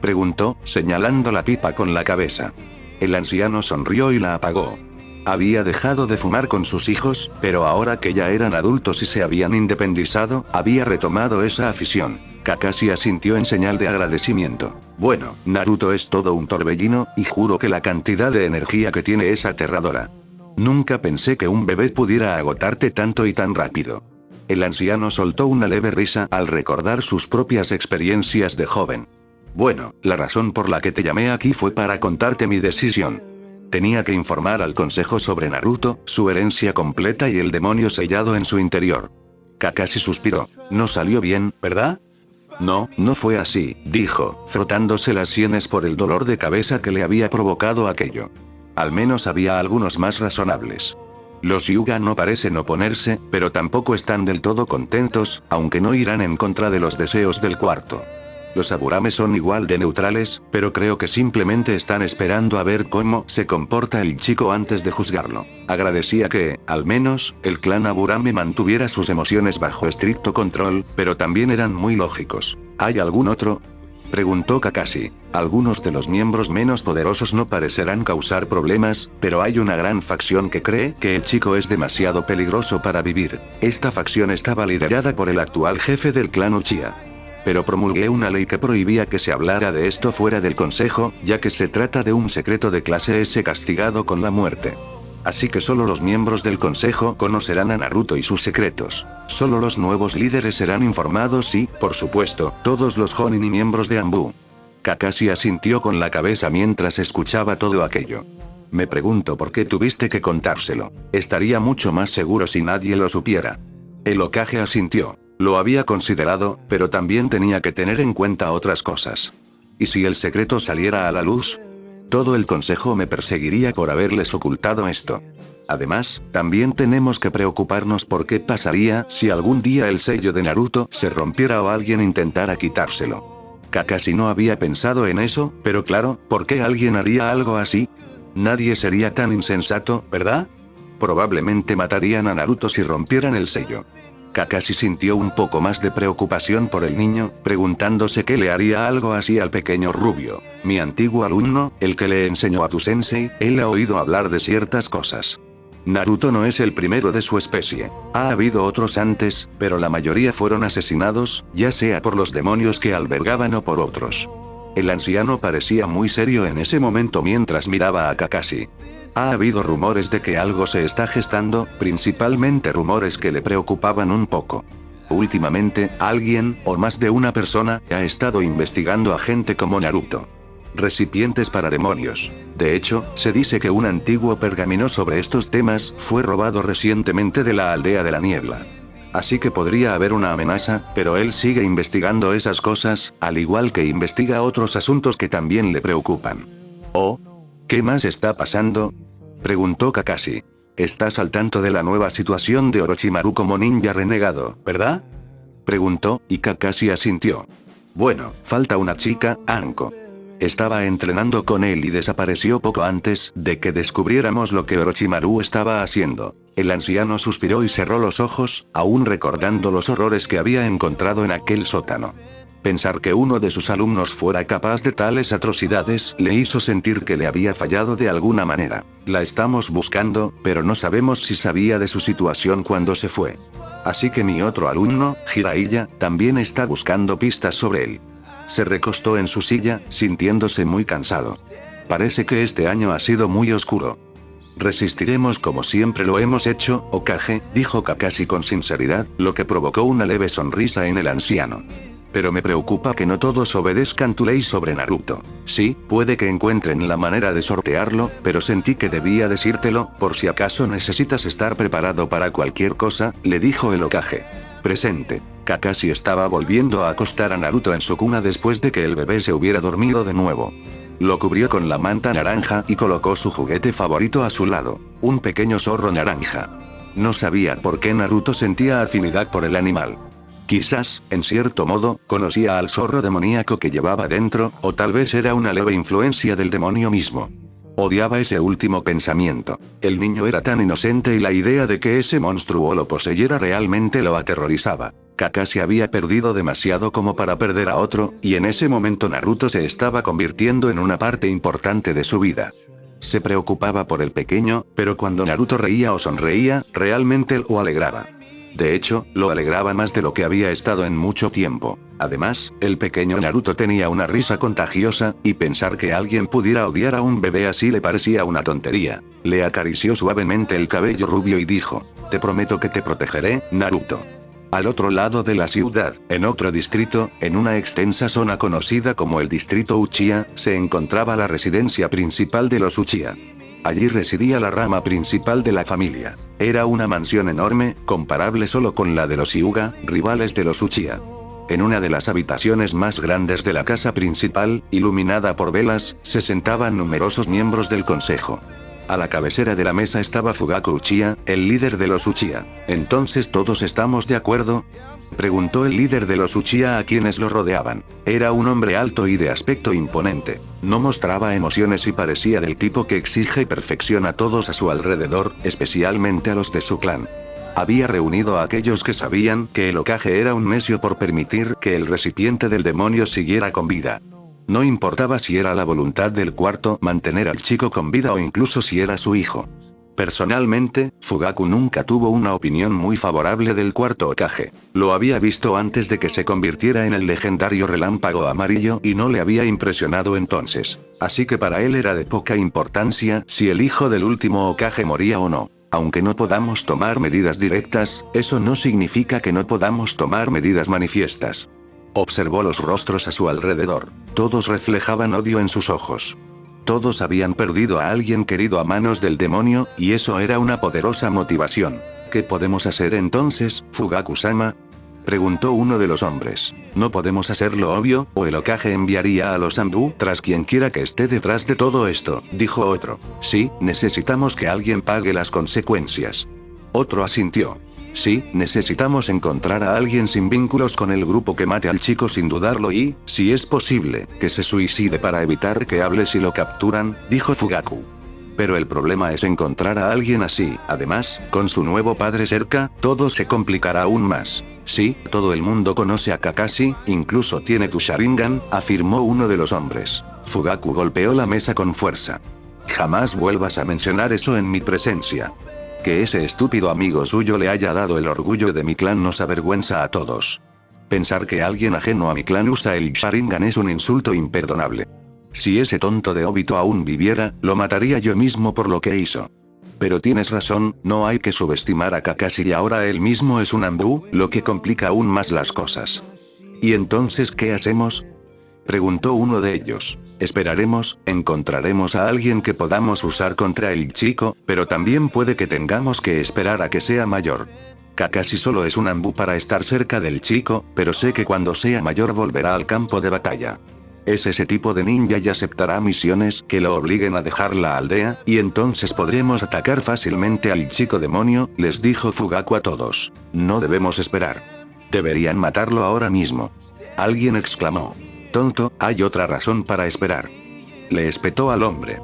preguntó, señalando la pipa con la cabeza. El anciano sonrió y la apagó. Había dejado de fumar con sus hijos, pero ahora que ya eran adultos y se habían independizado, había retomado esa afición. Kakashi asintió en señal de agradecimiento. Bueno, Naruto es todo un torbellino, y juro que la cantidad de energía que tiene es aterradora. Nunca pensé que un bebé pudiera agotarte tanto y tan rápido. El anciano soltó una leve risa al recordar sus propias experiencias de joven. Bueno, la razón por la que te llamé aquí fue para contarte mi decisión. Tenía que informar al consejo sobre Naruto, su herencia completa y el demonio sellado en su interior. Kakashi suspiró. No salió bien, ¿verdad? No, no fue así, dijo, frotándose las sienes por el dolor de cabeza que le había provocado aquello. Al menos había algunos más razonables. Los Hyuga no parecen oponerse, pero tampoco están del todo contentos, aunque no irán en contra de los deseos del cuarto. Los Aburame son igual de neutrales, pero creo que simplemente están esperando a ver cómo se comporta el chico antes de juzgarlo. Agradecía que, al menos, el clan Aburame mantuviera sus emociones bajo estricto control, pero también eran muy lógicos. ¿Hay algún otro? Preguntó Kakashi. Algunos de los miembros menos poderosos no parecerán causar problemas, pero hay una gran facción que cree que el chico es demasiado peligroso para vivir. Esta facción estaba liderada por el actual jefe del clan Uchiha. Pero promulgué una ley que prohibía que se hablara de esto fuera del consejo, ya que se trata de un secreto de clase S castigado con la muerte. Así que solo los miembros del consejo conocerán a Naruto y sus secretos. Solo los nuevos líderes serán informados y, por supuesto, todos los Jonin y miembros de Anbu. Kakashi asintió con la cabeza mientras escuchaba todo aquello. Me pregunto por qué tuviste que contárselo. Estaría mucho más seguro si nadie lo supiera. El Hokage asintió. Lo había considerado, pero también tenía que tener en cuenta otras cosas. ¿Y si el secreto saliera a la luz? Todo el consejo me perseguiría por haberles ocultado esto. Además, también tenemos que preocuparnos por qué pasaría si algún día el sello de Naruto se rompiera o alguien intentara quitárselo. Kakashi no había pensado en eso, pero claro, ¿por qué alguien haría algo así? Nadie sería tan insensato, ¿verdad? Probablemente matarían a Naruto si rompieran el sello. Kakashi sintió un poco más de preocupación por el niño, preguntándose qué le haría algo así al pequeño rubio. Mi antiguo alumno, el que le enseñó a tu sensei, él ha oído hablar de ciertas cosas. Naruto no es el primero de su especie. Ha habido otros antes, pero la mayoría fueron asesinados, ya sea por los demonios que albergaban o por otros. El anciano parecía muy serio en ese momento mientras miraba a Kakashi. Ha habido rumores de que algo se está gestando, principalmente rumores que le preocupaban un poco. Últimamente, alguien, o más de una persona, ha estado investigando a gente como Naruto. Recipientes para demonios. De hecho, se dice que un antiguo pergamino sobre estos temas fue robado recientemente de la aldea de la niebla. Así que podría haber una amenaza, pero él sigue investigando esas cosas, al igual que investiga otros asuntos que también le preocupan. ¿Oh? ¿Qué más está pasando? Preguntó Kakashi. Estás al tanto de la nueva situación de Orochimaru como ninja renegado, ¿verdad? Preguntó, y Kakashi asintió. Bueno, falta una chica, Anko. Estaba entrenando con él y desapareció poco antes de que descubriéramos lo que Orochimaru estaba haciendo. El anciano suspiró y cerró los ojos, aún recordando los horrores que había encontrado en aquel sótano. Pensar que uno de sus alumnos fuera capaz de tales atrocidades le hizo sentir que le había fallado de alguna manera. La estamos buscando, pero no sabemos si sabía de su situación cuando se fue. Así que mi otro alumno, Jiraiya, también está buscando pistas sobre él. Se recostó en su silla, sintiéndose muy cansado. Parece que este año ha sido muy oscuro. Resistiremos como siempre lo hemos hecho, Hokage, dijo Kakashi con sinceridad, lo que provocó una leve sonrisa en el anciano. Pero me preocupa que no todos obedezcan tu ley sobre Naruto. Sí, puede que encuentren la manera de sortearlo, pero sentí que debía decírtelo, por si acaso necesitas estar preparado para cualquier cosa, le dijo el Hokage. Presente. Kakashi estaba volviendo a acostar a Naruto en su cuna después de que el bebé se hubiera dormido de nuevo. Lo cubrió con la manta naranja y colocó su juguete favorito a su lado, un pequeño zorro naranja. No sabía por qué Naruto sentía afinidad por el animal. Quizás, en cierto modo, conocía al zorro demoníaco que llevaba dentro, o tal vez era una leve influencia del demonio mismo. Odiaba ese último pensamiento. El niño era tan inocente y la idea de que ese monstruo lo poseyera realmente lo aterrorizaba. Kakashi había perdido demasiado como para perder a otro, y en ese momento Naruto se estaba convirtiendo en una parte importante de su vida. Se preocupaba por el pequeño, pero cuando Naruto reía o sonreía, realmente lo alegraba. De hecho, lo alegraba más de lo que había estado en mucho tiempo. Además, el pequeño Naruto tenía una risa contagiosa, y pensar que alguien pudiera odiar a un bebé así le parecía una tontería. Le acarició suavemente el cabello rubio y dijo, te prometo que te protegeré, Naruto. Al otro lado de la ciudad, en otro distrito, en una extensa zona conocida como el distrito Uchiha, se encontraba la residencia principal de los Uchiha. Allí residía la rama principal de la familia. Era una mansión enorme, comparable solo con la de los Hyuga, rivales de los Uchiha. En una de las habitaciones más grandes de la casa principal, iluminada por velas, se sentaban numerosos miembros del consejo. A la cabecera de la mesa estaba Fugaku Uchiha, el líder de los Uchiha. ¿Entonces todos estamos de acuerdo?, preguntó el líder de los Uchiha a quienes lo rodeaban. Era un hombre alto y de aspecto imponente. No mostraba emociones y parecía del tipo que exige perfección a todos a su alrededor, especialmente a los de su clan. Había reunido a aquellos que sabían que el Hokage era un necio por permitir que el recipiente del demonio siguiera con vida. No importaba si era la voluntad del cuarto mantener al chico con vida o incluso si era su hijo. Personalmente, Fugaku nunca tuvo una opinión muy favorable del cuarto Hokage. Lo había visto antes de que se convirtiera en el legendario relámpago amarillo y no le había impresionado entonces. Así que para él era de poca importancia si el hijo del último Hokage moría o no. Aunque no podamos tomar medidas directas, eso no significa que no podamos tomar medidas manifiestas. Observó los rostros a su alrededor. Todos reflejaban odio en sus ojos. Todos habían perdido a alguien querido a manos del demonio, y eso era una poderosa motivación. ¿Qué podemos hacer entonces, Fugaku-sama?, preguntó uno de los hombres. No podemos hacer lo obvio, o el Hokage enviaría a los Zanbu tras quien quiera que esté detrás de todo esto, dijo otro. Sí, necesitamos que alguien pague las consecuencias. Otro asintió. Sí, necesitamos encontrar a alguien sin vínculos con el grupo que mate al chico sin dudarlo y, si es posible, que se suicide para evitar que hable si lo capturan, dijo Fugaku. Pero el problema es encontrar a alguien así. Además, con su nuevo padre cerca, todo se complicará aún más. Sí, todo el mundo conoce a Kakashi, incluso tiene tu Sharingan, afirmó uno de los hombres. Fugaku golpeó la mesa con fuerza. Jamás vuelvas a mencionar eso en mi presencia. Que ese estúpido amigo suyo le haya dado el orgullo de mi clan nos avergüenza a todos. Pensar que alguien ajeno a mi clan usa el Sharingan es un insulto imperdonable. Si ese tonto de Obito aún viviera, lo mataría yo mismo por lo que hizo. Pero tienes razón, no hay que subestimar a Kakashi y ahora él mismo es un Zanbu, lo que complica aún más las cosas. ¿Y entonces qué hacemos?, preguntó uno de ellos. Esperaremos, encontraremos a alguien que podamos usar contra el chico, pero también puede que tengamos que esperar a que sea mayor. Kakashi solo es un Anbu para estar cerca del chico, pero sé que cuando sea mayor volverá al campo de batalla. Es ese tipo de ninja y aceptará misiones que lo obliguen a dejar la aldea, y entonces podremos atacar fácilmente al chico demonio, les dijo Fugaku a todos. No debemos esperar. Deberían matarlo ahora mismo. Alguien exclamó. Tonto, hay otra razón para esperar. Le espetó al hombre.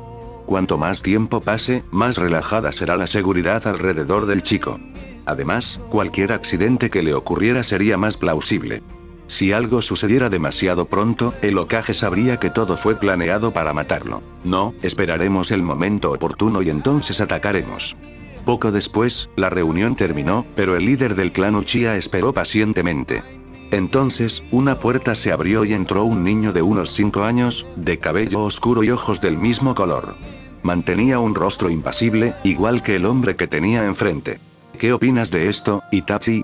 Cuanto más tiempo pase, más relajada será la seguridad alrededor del chico. Además, cualquier accidente que le ocurriera sería más plausible. Si algo sucediera demasiado pronto, el Hokage sabría que todo fue planeado para matarlo. No, esperaremos el momento oportuno y entonces atacaremos. Poco después, la reunión terminó, pero el líder del clan Uchiha esperó pacientemente. Entonces, una puerta se abrió y entró un niño de unos 5 años, de cabello oscuro y ojos del mismo color. Mantenía un rostro impasible, igual que el hombre que tenía enfrente. ¿Qué opinas de esto, Itachi?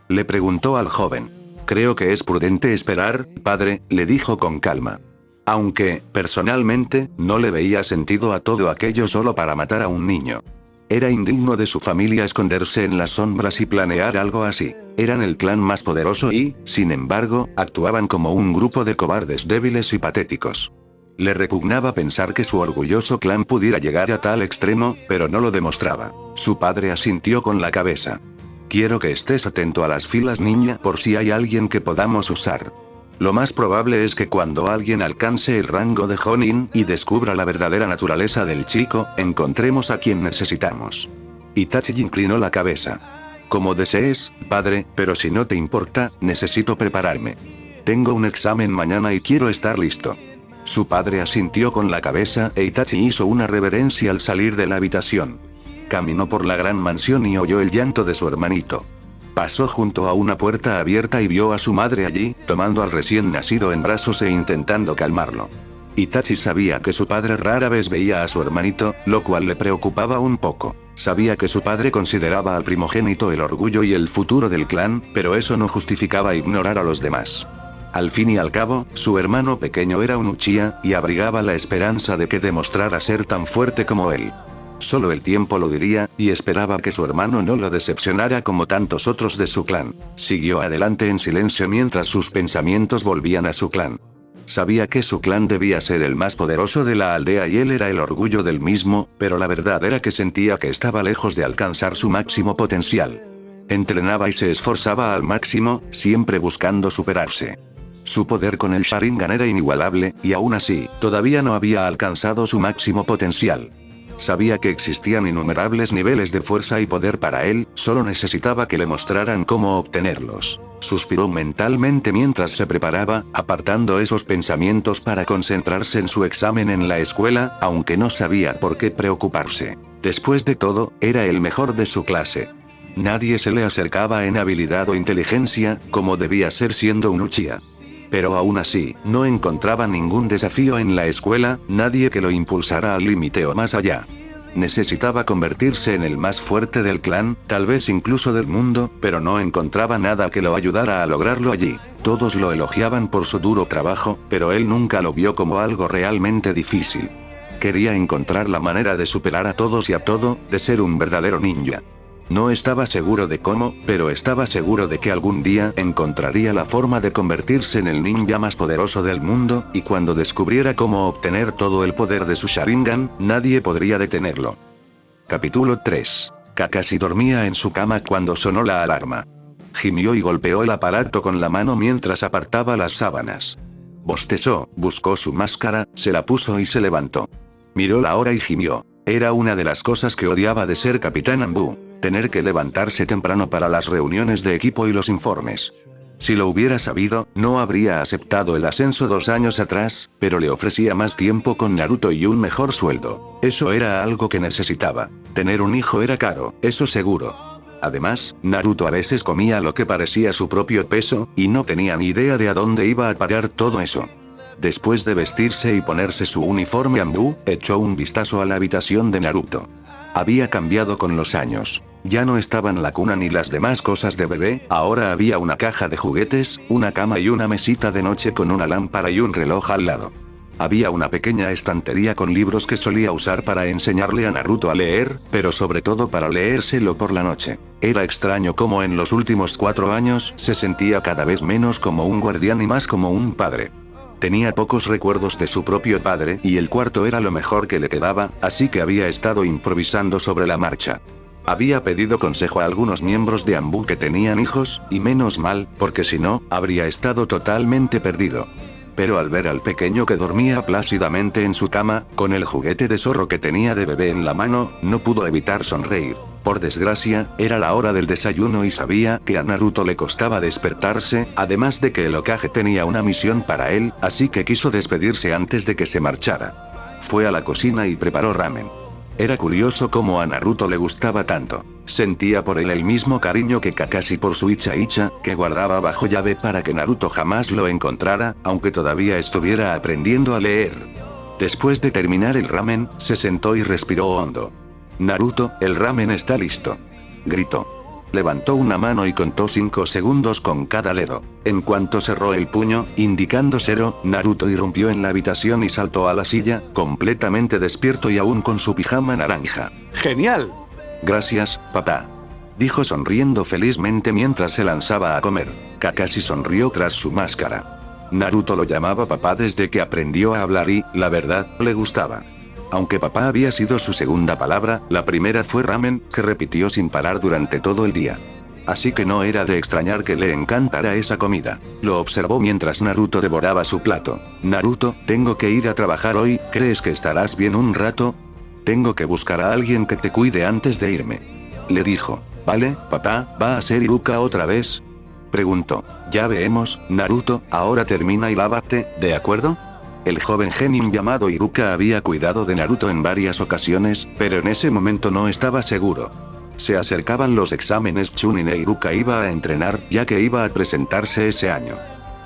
Le preguntó al joven. Creo que es prudente esperar, padre, le dijo con calma. Aunque, personalmente, no le veía sentido a todo aquello solo para matar a un niño. Era indigno de su familia esconderse en las sombras y planear algo así. Eran el clan más poderoso y, sin embargo, actuaban como un grupo de cobardes débiles y patéticos. Le repugnaba pensar que su orgulloso clan pudiera llegar a tal extremo, pero no lo demostraba. Su padre asintió con la cabeza. Quiero que estés atento a las filas ninja por si hay alguien que podamos usar. Lo más probable es que cuando alguien alcance el rango de Jonin y descubra la verdadera naturaleza del chico, encontremos a quien necesitamos. Itachi inclinó la cabeza. Como desees, padre, pero si no te importa, necesito prepararme. Tengo un examen mañana y quiero estar listo. Su padre asintió con la cabeza e Itachi hizo una reverencia al salir de la habitación. Caminó por la gran mansión y oyó el llanto de su hermanito. Pasó junto a una puerta abierta y vio a su madre allí, tomando al recién nacido en brazos e intentando calmarlo. Itachi sabía que su padre rara vez veía a su hermanito, lo cual le preocupaba un poco. Sabía que su padre consideraba al primogénito el orgullo y el futuro del clan, pero eso no justificaba ignorar a los demás. Al fin y al cabo, su hermano pequeño era un Uchiha, y abrigaba la esperanza de que demostrara ser tan fuerte como él. Solo el tiempo lo diría, y esperaba que su hermano no lo decepcionara como tantos otros de su clan. Siguió adelante en silencio mientras sus pensamientos volvían a su clan. Sabía que su clan debía ser el más poderoso de la aldea y él era el orgullo del mismo, pero la verdad era que sentía que estaba lejos de alcanzar su máximo potencial. Entrenaba y se esforzaba al máximo, siempre buscando superarse. Su poder con el Sharingan era inigualable, y aún así, todavía no había alcanzado su máximo potencial. Sabía que existían innumerables niveles de fuerza y poder para él, solo necesitaba que le mostraran cómo obtenerlos. Suspiró mentalmente mientras se preparaba, apartando esos pensamientos para concentrarse en su examen en la escuela, aunque no sabía por qué preocuparse. Después de todo, era el mejor de su clase. Nadie se le acercaba en habilidad o inteligencia, como debía ser siendo un Uchiha. Pero aún así, no encontraba ningún desafío en la escuela, nadie que lo impulsara al límite o más allá. Necesitaba convertirse en el más fuerte del clan, tal vez incluso del mundo, pero no encontraba nada que lo ayudara a lograrlo allí. Todos lo elogiaban por su duro trabajo, pero él nunca lo vio como algo realmente difícil. Quería encontrar la manera de superar a todos y a todo, de ser un verdadero ninja. No estaba seguro de cómo, pero estaba seguro de que algún día encontraría la forma de convertirse en el ninja más poderoso del mundo, y cuando descubriera cómo obtener todo el poder de su Sharingan, nadie podría detenerlo. Capítulo 3. Kakashi dormía en su cama cuando sonó la alarma. Gimió y golpeó el aparato con la mano mientras apartaba las sábanas. Bostezó, buscó su máscara, se la puso y se levantó. Miró la hora y gimió. Era una de las cosas que odiaba de ser Capitán Anbu. Tener que levantarse temprano para las reuniones de equipo y los informes. Si lo hubiera sabido, no habría aceptado el ascenso 2 años atrás, pero le ofrecía más tiempo con Naruto y un mejor sueldo. Eso era algo que necesitaba. Tener un hijo era caro, eso seguro. Además, Naruto a veces comía lo que parecía su propio peso, y no tenía ni idea de a dónde iba a parar todo eso. Después de vestirse y ponerse su uniforme Anbu, echó un vistazo a la habitación de Naruto. Había cambiado con los años. Ya no estaban la cuna ni las demás cosas de bebé, ahora había una caja de juguetes, una cama y una mesita de noche con una lámpara y un reloj al lado. Había una pequeña estantería con libros que solía usar para enseñarle a Naruto a leer, pero sobre todo para leérselo por la noche. Era extraño cómo en los últimos 4 años se sentía cada vez menos como un guardián y más como un padre. Tenía pocos recuerdos de su propio padre y el cuarto era lo mejor que le quedaba, así que había estado improvisando sobre la marcha. Había pedido consejo a algunos miembros de ANBU que tenían hijos, y menos mal, porque si no, habría estado totalmente perdido. Pero al ver al pequeño que dormía plácidamente en su cama, con el juguete de zorro que tenía de bebé en la mano, no pudo evitar sonreír. Por desgracia, era la hora del desayuno y sabía que a Naruto le costaba despertarse, además de que el Hokage tenía una misión para él, así que quiso despedirse antes de que se marchara. Fue a la cocina y preparó ramen. Era curioso cómo a Naruto le gustaba tanto. Sentía por él el mismo cariño que Kakashi por su Icha, que guardaba bajo llave para que Naruto jamás lo encontrara, aunque todavía estuviera aprendiendo a leer. Después de terminar el ramen, se sentó y respiró hondo. Naruto, el ramen está listo. Gritó. Levantó una mano y contó 5 segundos con cada dedo. En cuanto cerró el puño, indicando 0, Naruto irrumpió en la habitación y saltó a la silla, completamente despierto y aún con su pijama naranja. ¡Genial! Gracias, papá. Dijo sonriendo felizmente mientras se lanzaba a comer. Kakashi sonrió tras su máscara. Naruto lo llamaba papá desde que aprendió a hablar y, la verdad, le gustaba. Aunque papá había sido su segunda palabra, la primera fue ramen, que repitió sin parar durante todo el día. Así que no era de extrañar que le encantara esa comida. Lo observó mientras Naruto devoraba su plato. Naruto, tengo que ir a trabajar hoy, ¿crees que estarás bien un rato? Tengo que buscar a alguien que te cuide antes de irme. Le dijo. ¿Vale, papá, va a ser Iruka otra vez? Preguntó. Ya veremos, Naruto, ahora termina y lávate, ¿de acuerdo? El joven genin llamado Iruka había cuidado de Naruto en varias ocasiones, pero en ese momento no estaba seguro. Se acercaban los exámenes Chunin e Iruka iba a entrenar, ya que iba a presentarse ese año.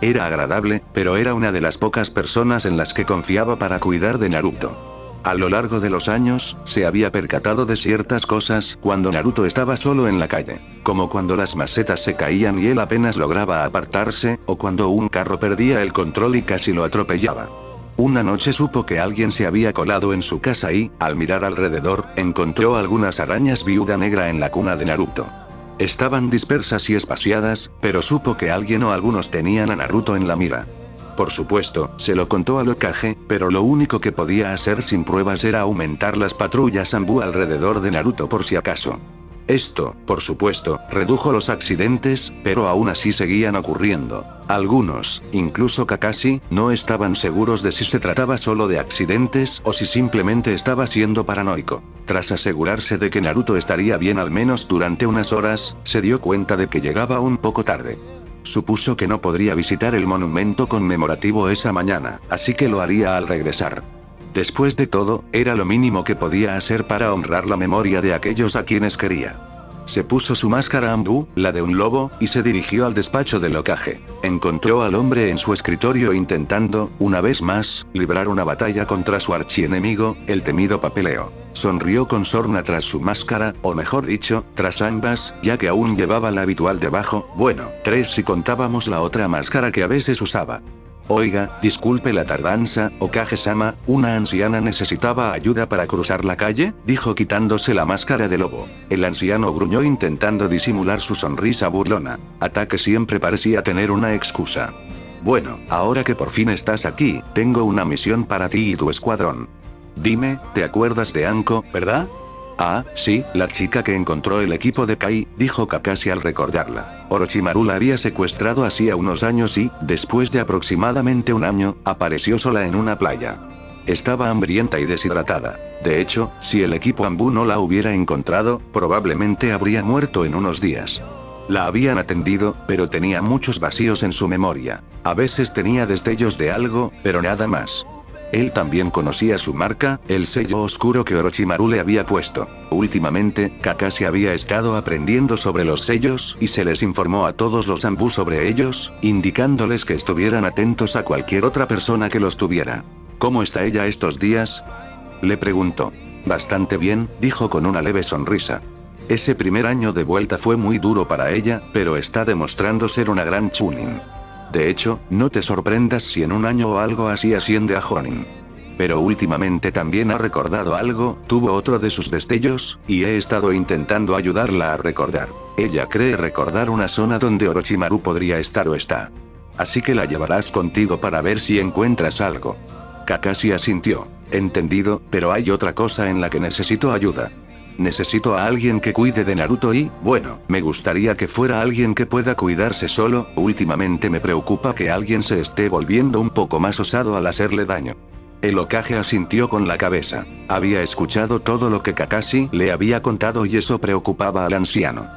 Era agradable, pero era una de las pocas personas en las que confiaba para cuidar de Naruto. A lo largo de los años, se había percatado de ciertas cosas cuando Naruto estaba solo en la calle, como cuando las macetas se caían y él apenas lograba apartarse, o cuando un carro perdía el control y casi lo atropellaba. Una noche supo que alguien se había colado en su casa y, al mirar alrededor, encontró algunas arañas viuda negra en la cuna de Naruto. Estaban dispersas y espaciadas, pero supo que alguien o algunos tenían a Naruto en la mira. Por supuesto, se lo contó al Hokage, pero lo único que podía hacer sin pruebas era aumentar las patrullas ANBU alrededor de Naruto por si acaso. Esto, por supuesto, redujo los accidentes, pero aún así seguían ocurriendo. Algunos, incluso Kakashi, no estaban seguros de si se trataba solo de accidentes o si simplemente estaba siendo paranoico. Tras asegurarse de que Naruto estaría bien al menos durante unas horas, se dio cuenta de que llegaba un poco tarde. Supuso que no podría visitar el monumento conmemorativo esa mañana, así que lo haría al regresar. Después de todo, era lo mínimo que podía hacer para honrar la memoria de aquellos a quienes quería. Se puso su máscara ANBU, la de un lobo, y se dirigió al despacho del Hokage. Encontró al hombre en su escritorio intentando, una vez más, librar una batalla contra su archienemigo, el temido papeleo. Sonrió con sorna tras su máscara, o mejor dicho, tras ambas, ya que aún llevaba la habitual debajo, bueno, 3 si contábamos la otra máscara que a veces usaba. Oiga, disculpe la tardanza, Hokage-sama, ¿una anciana necesitaba ayuda para cruzar la calle?, dijo quitándose la máscara de lobo. El anciano gruñó intentando disimular su sonrisa burlona. Ataque siempre parecía tener una excusa. Bueno, ahora que por fin estás aquí, tengo una misión para ti y tu escuadrón. Dime, ¿te acuerdas de Anko, verdad? Ah, sí, la chica que encontró el equipo de Kai, dijo Kakashi al recordarla. Orochimaru la había secuestrado hacía unos años y, después de aproximadamente un año, apareció sola en una playa. Estaba hambrienta y deshidratada. De hecho, si el equipo ANBU no la hubiera encontrado, probablemente habría muerto en unos días. La habían atendido, pero tenía muchos vacíos en su memoria. A veces tenía destellos de algo, pero nada más. Él también conocía su marca, el sello oscuro que Orochimaru le había puesto. Últimamente, Kakashi había estado aprendiendo sobre los sellos, y se les informó a todos los ANBU sobre ellos, indicándoles que estuvieran atentos a cualquier otra persona que los tuviera. ¿Cómo está ella estos días?, le preguntó. Bastante bien, dijo con una leve sonrisa. Ese primer año de vuelta fue muy duro para ella, pero está demostrando ser una gran Chunin. De hecho, no te sorprendas si en un año o algo así asciende a Jonin. Pero últimamente también ha recordado algo, tuvo otro de sus destellos, y he estado intentando ayudarla a recordar. Ella cree recordar una zona donde Orochimaru podría estar o está. Así que la llevarás contigo para ver si encuentras algo. Kakashi asintió. Entendido, pero hay otra cosa en la que necesito ayuda. Necesito a alguien que cuide de Naruto y, bueno, me gustaría que fuera alguien que pueda cuidarse solo, últimamente me preocupa que alguien se esté volviendo un poco más osado al hacerle daño. El Hokage asintió con la cabeza. Había escuchado todo lo que Kakashi le había contado y eso preocupaba al anciano.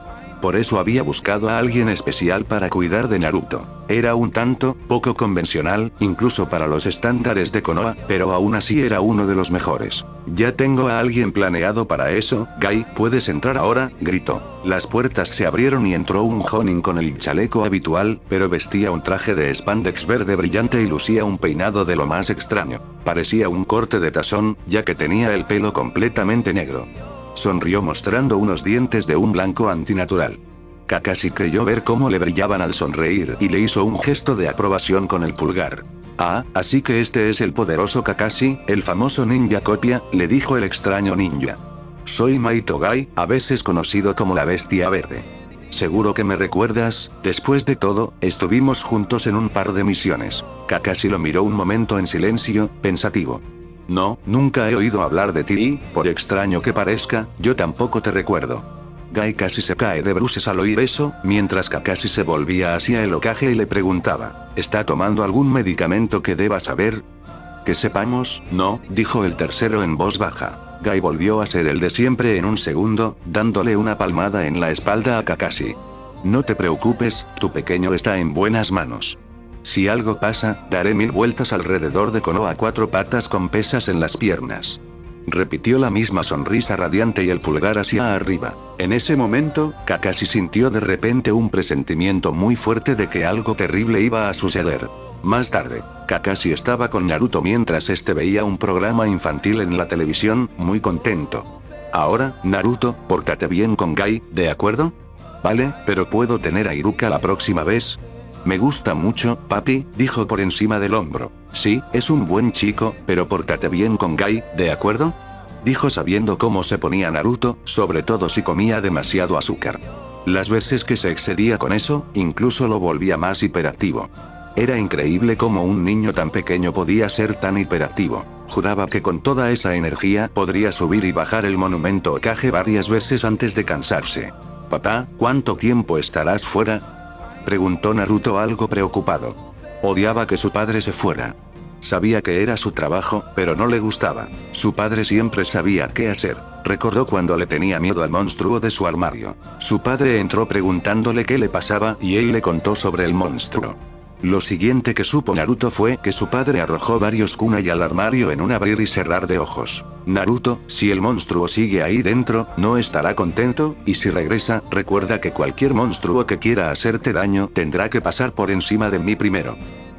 Por eso había buscado a alguien especial para cuidar de Naruto. Era un tanto, poco convencional, incluso para los estándares de Konoha, pero aún así era uno de los mejores. Ya tengo a alguien planeado para eso, Gai, ¿puedes entrar ahora?, gritó. Las puertas se abrieron y entró un Jonin con el chaleco habitual, pero vestía un traje de spandex verde brillante y lucía un peinado de lo más extraño. Parecía un corte de tazón, ya que tenía el pelo completamente negro. Sonrió mostrando unos dientes de un blanco antinatural. Kakashi creyó ver cómo le brillaban al sonreír y le hizo un gesto de aprobación con el pulgar. Ah, así que este es el poderoso Kakashi, el famoso ninja copia, le dijo el extraño ninja. Soy Maito Gai, a veces conocido como la bestia verde. Seguro que me recuerdas, después de todo, estuvimos juntos en un par de misiones. Kakashi lo miró un momento en silencio, pensativo. No, nunca he oído hablar de ti y, por extraño que parezca, yo tampoco te recuerdo. Gai casi se cae de bruces al oír eso, mientras Kakashi se volvía hacia el Hokage y le preguntaba, ¿está tomando algún medicamento que deba saber? Que sepamos, no, dijo el tercero en voz baja. Gai volvió a ser el de siempre en un segundo, dándole una palmada en la espalda a Kakashi. No te preocupes, tu pequeño está en buenas manos. Si algo pasa, daré 1000 vueltas alrededor de Konoha a 4 patas con pesas en las piernas. Repitió la misma sonrisa radiante y el pulgar hacia arriba. En ese momento, Kakashi sintió de repente un presentimiento muy fuerte de que algo terrible iba a suceder. Más tarde, Kakashi estaba con Naruto mientras este veía un programa infantil en la televisión, muy contento. Ahora, Naruto, pórtate bien con Gai, ¿de acuerdo? Vale, pero ¿puedo tener a Iruka la próxima vez? Me gusta mucho, papi, dijo por encima del hombro. Sí, es un buen chico, pero pórtate bien con Gai, ¿de acuerdo? Dijo sabiendo cómo se ponía Naruto, sobre todo si comía demasiado azúcar. Las veces que se excedía con eso, incluso lo volvía más hiperactivo. Era increíble cómo un niño tan pequeño podía ser tan hiperactivo. Juraba que con toda esa energía podría subir y bajar el monumento Hokage varias veces antes de cansarse. Papá, ¿cuánto tiempo estarás fuera?, preguntó Naruto algo preocupado. Odiaba que su padre se fuera. Sabía que era su trabajo, pero no le gustaba. Su padre siempre sabía qué hacer. Recordó cuando le tenía miedo al monstruo de su armario. Su padre entró preguntándole qué le pasaba y él le contó sobre el monstruo. Lo siguiente que supo Naruto fue que su padre arrojó varios kunai al armario en un abrir y cerrar de ojos. Naruto, si el monstruo sigue ahí dentro, no estará contento, y si regresa, recuerda que cualquier monstruo que quiera hacerte daño tendrá que pasar por encima de mí primero.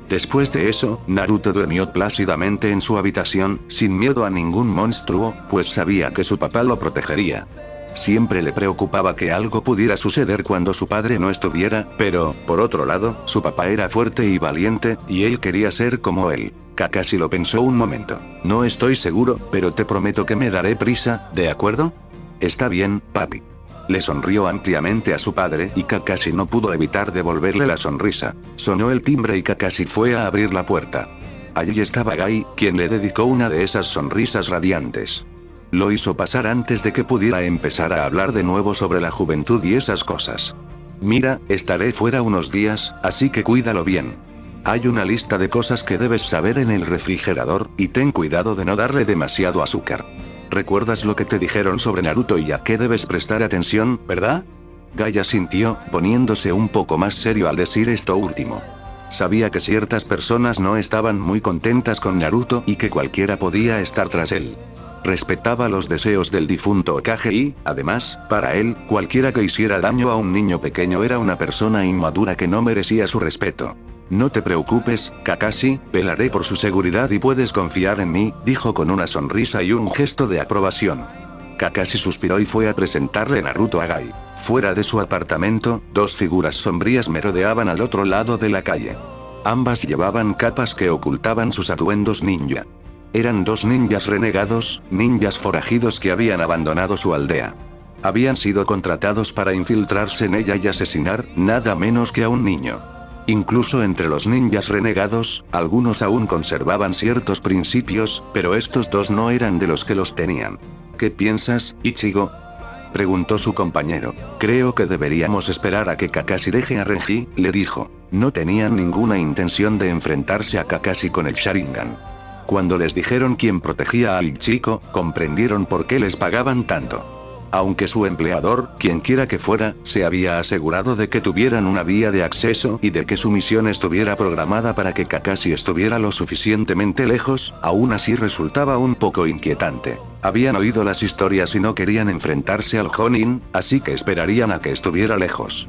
Después de eso, Naruto durmió plácidamente en su habitación, sin miedo a ningún monstruo, pues sabía que su papá lo protegería. Siempre le preocupaba que algo pudiera suceder cuando su padre no estuviera, pero, por otro lado, su papá era fuerte y valiente, y él quería ser como él. Kakashi lo pensó un momento. No estoy seguro, pero te prometo que me daré prisa, ¿de acuerdo? Está bien, papi. Le sonrió ampliamente a su padre y Kakashi no pudo evitar devolverle la sonrisa. Sonó el timbre y Kakashi fue a abrir la puerta. Allí estaba Gai, quien le dedicó una de esas sonrisas radiantes. Lo hizo pasar antes de que pudiera empezar a hablar de nuevo sobre la juventud y esas cosas. Mira, estaré fuera unos días, así que cuídalo bien. Hay una lista de cosas que debes saber en el refrigerador, y ten cuidado de no darle demasiado azúcar. ¿Recuerdas lo que te dijeron sobre Naruto y a qué debes prestar atención, verdad? Gai asintió, poniéndose un poco más serio al decir esto último. Sabía que ciertas personas no estaban muy contentas con Naruto y que cualquiera podía estar tras él. Respetaba los deseos del difunto Hokage y, además, para él, cualquiera que hiciera daño a un niño pequeño era una persona inmadura que no merecía su respeto. No te preocupes, Kakashi, velaré por su seguridad y puedes confiar en mí, dijo con una sonrisa y un gesto de aprobación. Kakashi suspiró y fue a presentarle Naruto a Gai. Fuera de su apartamento, dos figuras sombrías merodeaban al otro lado de la calle. Ambas llevaban capas que ocultaban sus atuendos ninja. Eran dos ninjas renegados, ninjas forajidos que habían abandonado su aldea. Habían sido contratados para infiltrarse en ella y asesinar, nada menos que a un niño. Incluso entre los ninjas renegados, algunos aún conservaban ciertos principios, pero estos dos no eran de los que los tenían. ¿Qué piensas, Ichigo?, preguntó su compañero. Creo que deberíamos esperar a que Kakashi deje a Renji, le dijo. No tenían ninguna intención de enfrentarse a Kakashi con el Sharingan. Cuando les dijeron quién protegía al chico, comprendieron por qué les pagaban tanto. Aunque su empleador, quienquiera que fuera, se había asegurado de que tuvieran una vía de acceso y de que su misión estuviera programada para que Kakashi estuviera lo suficientemente lejos, aún así resultaba un poco inquietante. Habían oído las historias y no querían enfrentarse al Jonin, así que esperarían a que estuviera lejos.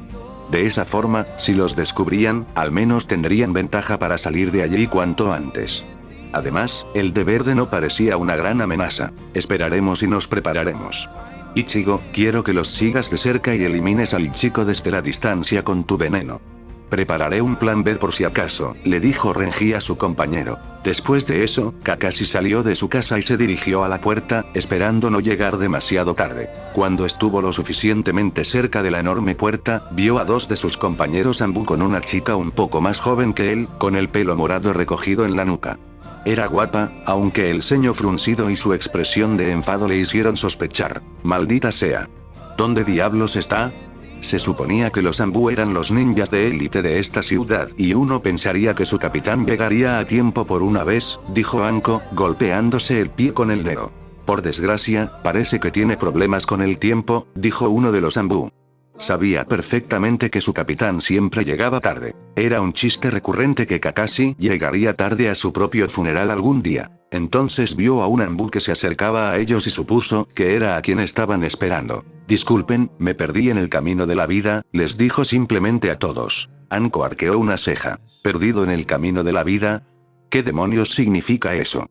De esa forma, si los descubrían, al menos tendrían ventaja para salir de allí cuanto antes. Además, el de verde no parecía una gran amenaza. Esperaremos y nos prepararemos. Ichigo, quiero que los sigas de cerca y elimines al chico desde la distancia con tu veneno. Prepararé un plan B por si acaso, le dijo Renji a su compañero. Después de eso, Kakashi salió de su casa y se dirigió a la puerta, esperando no llegar demasiado tarde. Cuando estuvo lo suficientemente cerca de la enorme puerta, vio a dos de sus compañeros Anbu con una chica un poco más joven que él, con el pelo morado recogido en la nuca. Era guapa, aunque el ceño fruncido y su expresión de enfado le hicieron sospechar. Maldita sea. ¿Dónde diablos está? Se suponía que los Anbu eran los ninjas de élite de esta ciudad, y uno pensaría que su capitán llegaría a tiempo por una vez, dijo Anko, golpeándose el pie con el dedo. Por desgracia, parece que tiene problemas con el tiempo, dijo uno de los Anbu. Sabía perfectamente que su capitán siempre llegaba tarde. Era un chiste recurrente que Kakashi llegaría tarde a su propio funeral algún día. Entonces vio a un Anbu que se acercaba a ellos y supuso que era a quien estaban esperando. Disculpen, me perdí en el camino de la vida, les dijo simplemente a todos. Anko arqueó una ceja. ¿Perdido en el camino de la vida? ¿Qué demonios significa eso?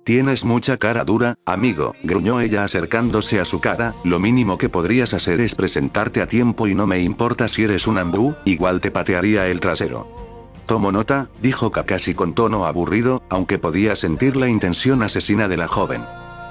Tienes mucha cara dura, amigo, gruñó ella acercándose a su cara, lo mínimo que podrías hacer es presentarte a tiempo y no me importa si eres un Anbu, igual te patearía el trasero. Tomo nota, dijo Kakashi con tono aburrido, aunque podía sentir la intención asesina de la joven.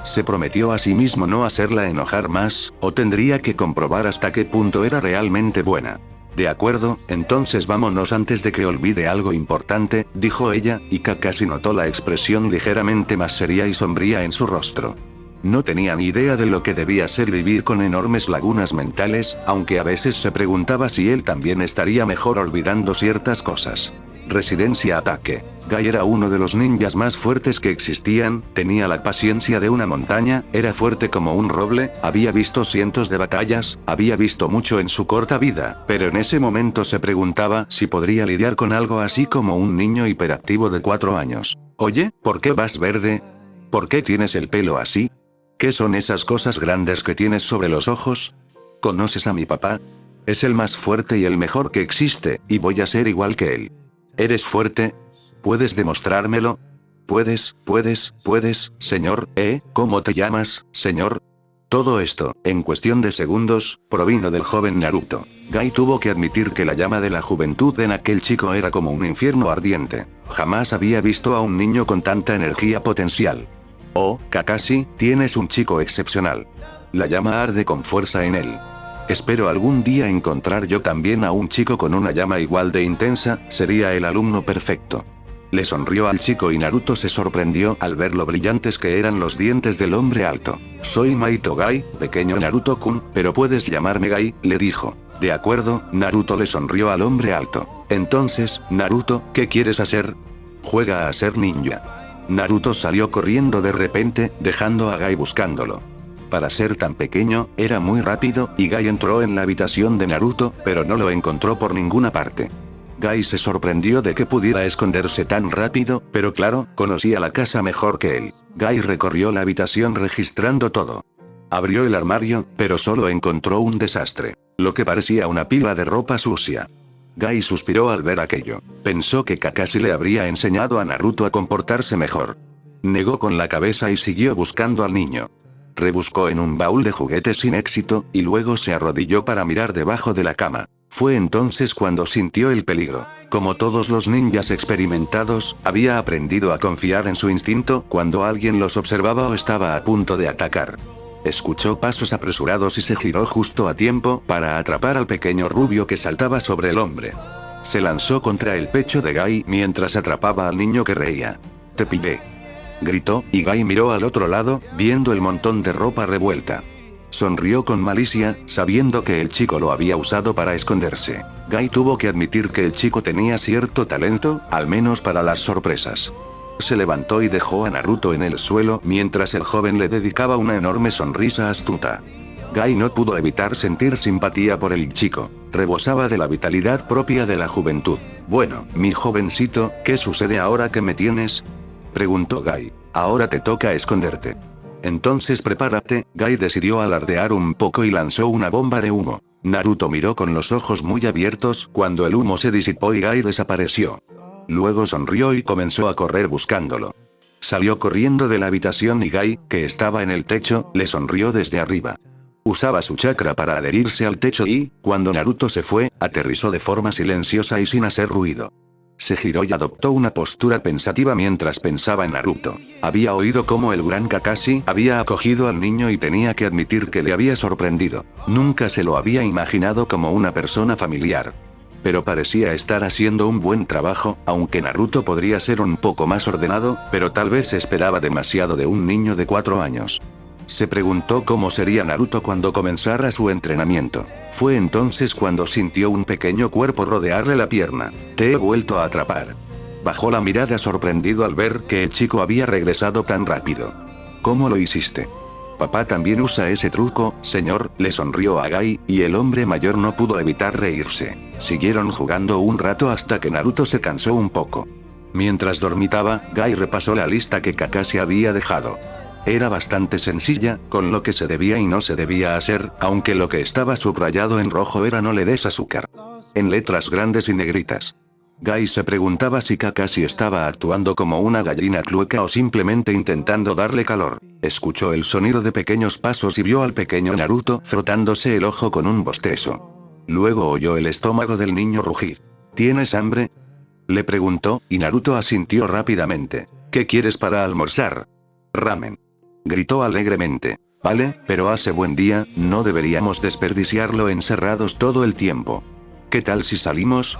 Se prometió a sí mismo no hacerla enojar más, o tendría que comprobar hasta qué punto era realmente buena. De acuerdo, entonces vámonos antes de que olvide algo importante, dijo ella, y Kakashi notó la expresión ligeramente más seria y sombría en su rostro. No tenía ni idea de lo que debía ser vivir con enormes lagunas mentales, aunque a veces se preguntaba si él también estaría mejor olvidando ciertas cosas. Residencia ataque. Gai era uno de los ninjas más fuertes que existían, tenía la paciencia de una montaña, era fuerte como un roble, había visto cientos de batallas, había visto mucho en su corta vida, pero en ese momento se preguntaba si podría lidiar con algo así como un niño hiperactivo de 4 años. Oye, ¿por qué vas verde? ¿Por qué tienes el pelo así? ¿Qué son esas cosas grandes que tienes sobre los ojos? ¿Conoces a mi papá? Es el más fuerte y el mejor que existe, y voy a ser igual que él. ¿Eres fuerte? ¿Puedes demostrármelo? ¿Puedes, señor? ¿Cómo te llamas, señor? Todo esto, en cuestión de segundos, provino del joven Naruto. Gai tuvo que admitir que la llama de la juventud en aquel chico era como un infierno ardiente. Jamás había visto a un niño con tanta energía potencial. Oh, Kakashi, tienes un chico excepcional. La llama arde con fuerza en él. Espero algún día encontrar yo también a un chico con una llama igual de intensa, sería el alumno perfecto. Le sonrió al chico y Naruto se sorprendió al ver lo brillantes que eran los dientes del hombre alto. Soy Maito Gai, pequeño Naruto-kun, pero puedes llamarme Gai, le dijo. De acuerdo, Naruto le sonrió al hombre alto. Entonces, Naruto, ¿qué quieres hacer? Juega a ser ninja. Naruto salió corriendo de repente, dejando a Gai buscándolo. Para ser tan pequeño, era muy rápido, y Gai entró en la habitación de Naruto, pero no lo encontró por ninguna parte. Gai se sorprendió de que pudiera esconderse tan rápido, pero claro, conocía la casa mejor que él. Gai recorrió la habitación registrando todo. Abrió el armario, pero solo encontró un desastre. Lo que parecía una pila de ropa sucia. Gai suspiró al ver aquello. Pensó que Kakashi le habría enseñado a Naruto a comportarse mejor. Negó con la cabeza y siguió buscando al niño. Rebuscó en un baúl de juguetes sin éxito, y luego se arrodilló para mirar debajo de la cama. Fue entonces cuando sintió el peligro. Como todos los ninjas experimentados, había aprendido a confiar en su instinto cuando alguien los observaba o estaba a punto de atacar. Escuchó pasos apresurados y se giró justo a tiempo para atrapar al pequeño rubio que saltaba sobre el hombre. Se lanzó contra el pecho de Guy mientras atrapaba al niño que reía. «Te pillé», gritó, y Guy miró al otro lado, viendo el montón de ropa revuelta. Sonrió con malicia, sabiendo que el chico lo había usado para esconderse. Guy tuvo que admitir que el chico tenía cierto talento, al menos para las sorpresas. Se levantó y dejó a Naruto en el suelo mientras el joven le dedicaba una enorme sonrisa astuta. Guy no pudo evitar sentir simpatía por el chico. Rebosaba de la vitalidad propia de la juventud. «Bueno, mi jovencito, ¿qué sucede ahora que me tienes?», preguntó Guy. «Ahora te toca esconderte». «Entonces prepárate», Guy decidió alardear un poco y lanzó una bomba de humo. Naruto miró con los ojos muy abiertos cuando el humo se disipó y Guy desapareció. Luego sonrió y comenzó a correr buscándolo. Salió corriendo de la habitación y Guy, que estaba en el techo, le sonrió desde arriba. Usaba su chakra para adherirse al techo y, cuando Naruto se fue, aterrizó de forma silenciosa y sin hacer ruido. Se giró y adoptó una postura pensativa mientras pensaba en Naruto. Había oído cómo el gran Kakashi había acogido al niño y tenía que admitir que le había sorprendido. Nunca se lo había imaginado como una persona familiar. Pero parecía estar haciendo un buen trabajo, aunque Naruto podría ser un poco más ordenado, pero tal vez esperaba demasiado de un niño de 4 años. Se preguntó cómo sería Naruto cuando comenzara su entrenamiento. Fue entonces cuando sintió un pequeño cuerpo rodearle la pierna. «Te he vuelto a atrapar». Bajó la mirada sorprendido al ver que el chico había regresado tan rápido. «¿Cómo lo hiciste?». «Papá también usa ese truco, señor», le sonrió a Guy, y el hombre mayor no pudo evitar reírse. Siguieron jugando un rato hasta que Naruto se cansó un poco. Mientras dormitaba, Guy repasó la lista que Kakashi había dejado. Era bastante sencilla, con lo que se debía y no se debía hacer, aunque lo que estaba subrayado en rojo era «no le des azúcar», en letras grandes y negritas. Guy se preguntaba si Kakashi estaba actuando como una gallina clueca o simplemente intentando darle calor. Escuchó el sonido de pequeños pasos y vio al pequeño Naruto frotándose el ojo con un bostezo. Luego oyó el estómago del niño rugir. «¿Tienes hambre?», le preguntó, y Naruto asintió rápidamente. «¿Qué quieres para almorzar?». «Ramen», gritó alegremente. «Vale, pero hace buen día, no deberíamos desperdiciarlo encerrados todo el tiempo. ¿Qué tal si salimos?».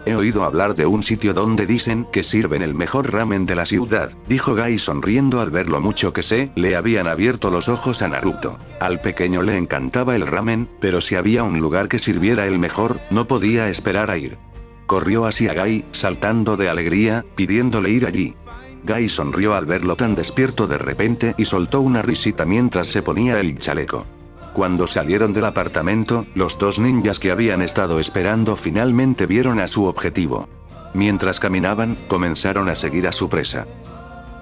«He oído hablar de un sitio donde dicen que sirven el mejor ramen de la ciudad», dijo Guy sonriendo al ver lo mucho que le habían abierto los ojos a Naruto. Al pequeño le encantaba el ramen, pero si había un lugar que sirviera el mejor, no podía esperar a ir. Corrió hacia Guy, saltando de alegría, pidiéndole ir allí. Guy sonrió al verlo tan despierto de repente y soltó una risita mientras se ponía el chaleco. Cuando salieron del apartamento, los dos ninjas que habían estado esperando finalmente vieron a su objetivo. Mientras caminaban, comenzaron a seguir a su presa.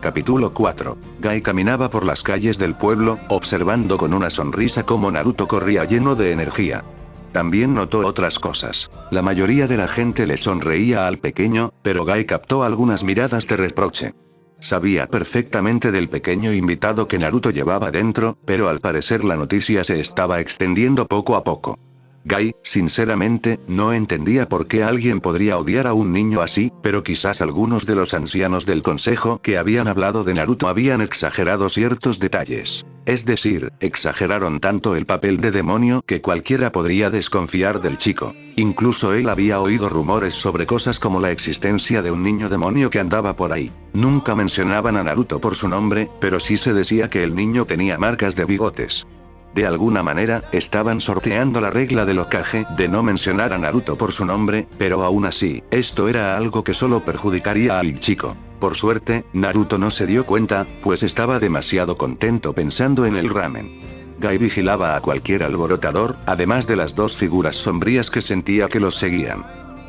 Capítulo 4. Guy caminaba por las calles del pueblo, observando con una sonrisa cómo Naruto corría lleno de energía. También notó otras cosas. La mayoría de la gente le sonreía al pequeño, pero Guy captó algunas miradas de reproche. Sabía perfectamente del pequeño invitado que Naruto llevaba dentro, pero al parecer la noticia se estaba extendiendo poco a poco. Guy, sinceramente, no entendía por qué alguien podría odiar a un niño así, pero quizás algunos de los ancianos del consejo que habían hablado de Naruto habían exagerado ciertos detalles. Es decir, exageraron tanto el papel de demonio que cualquiera podría desconfiar del chico. Incluso él había oído rumores sobre cosas como la existencia de un niño demonio que andaba por ahí. Nunca mencionaban a Naruto por su nombre, pero sí se decía que el niño tenía marcas de bigotes. De alguna manera, estaban sorteando la regla del Hokage de no mencionar a Naruto por su nombre, pero aún así, esto era algo que solo perjudicaría al chico. Por suerte, Naruto no se dio cuenta, pues estaba demasiado contento pensando en el ramen. Guy vigilaba a cualquier alborotador, además de las dos figuras sombrías que sentía que los seguían.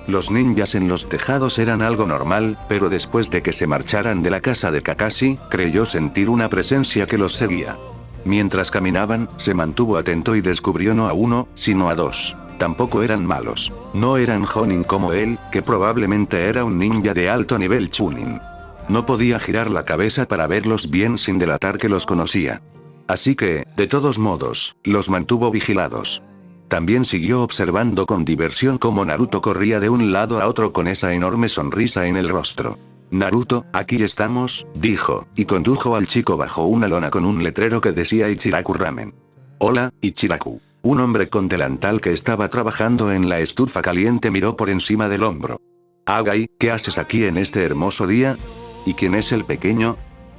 Los ninjas en los tejados eran algo normal, pero después de que se marcharan de la casa de Kakashi, creyó sentir una presencia que los seguía. Mientras caminaban, se mantuvo atento y descubrió no a uno, sino a dos. Tampoco eran malos. No eran Jonin como él, que probablemente era un ninja de alto nivel Chunin. No podía girar la cabeza para verlos bien sin delatar que los conocía. Así que, de todos modos, los mantuvo vigilados. También siguió observando con diversión cómo Naruto corría de un lado a otro con esa enorme sonrisa en el rostro. Naruto, aquí estamos, dijo, y condujo al chico bajo una lona con un letrero que decía Ichiraku Ramen. Hola, Ichiraku. Un hombre con delantal que estaba trabajando en la estufa caliente miró por encima del hombro. Gai, ¿qué haces aquí en este hermoso día? ¿Y quién es el pequeño?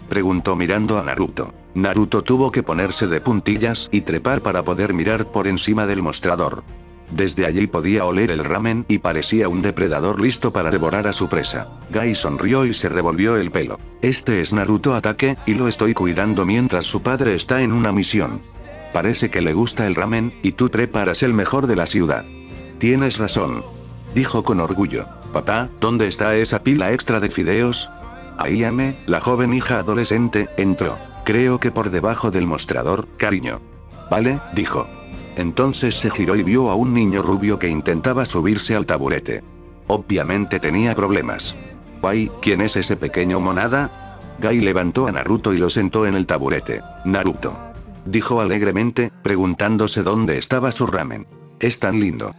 Preguntó mirando a Naruto. Naruto tuvo que ponerse de puntillas y trepar para poder mirar por encima del mostrador. Desde allí podía oler el ramen y parecía un depredador listo para devorar a su presa. Gai sonrió y se revolvió el pelo. Este es Naruto Ataque, y lo estoy cuidando mientras su padre está en una misión. Parece que le gusta el ramen, y tú preparas el mejor de la ciudad. Tienes razón. Dijo con orgullo. Papá, ¿dónde está esa pila extra de fideos? Ayame, la joven hija adolescente, entró. Creo que por debajo del mostrador, cariño. Vale, dijo. Entonces se giró y vio a un niño rubio que intentaba subirse al taburete. Obviamente tenía problemas. Gai, ¿quién es ese pequeño monada? Gai levantó a Naruto y lo sentó en el taburete. Naruto. Dijo alegremente, preguntándose dónde estaba su ramen. Es tan lindo.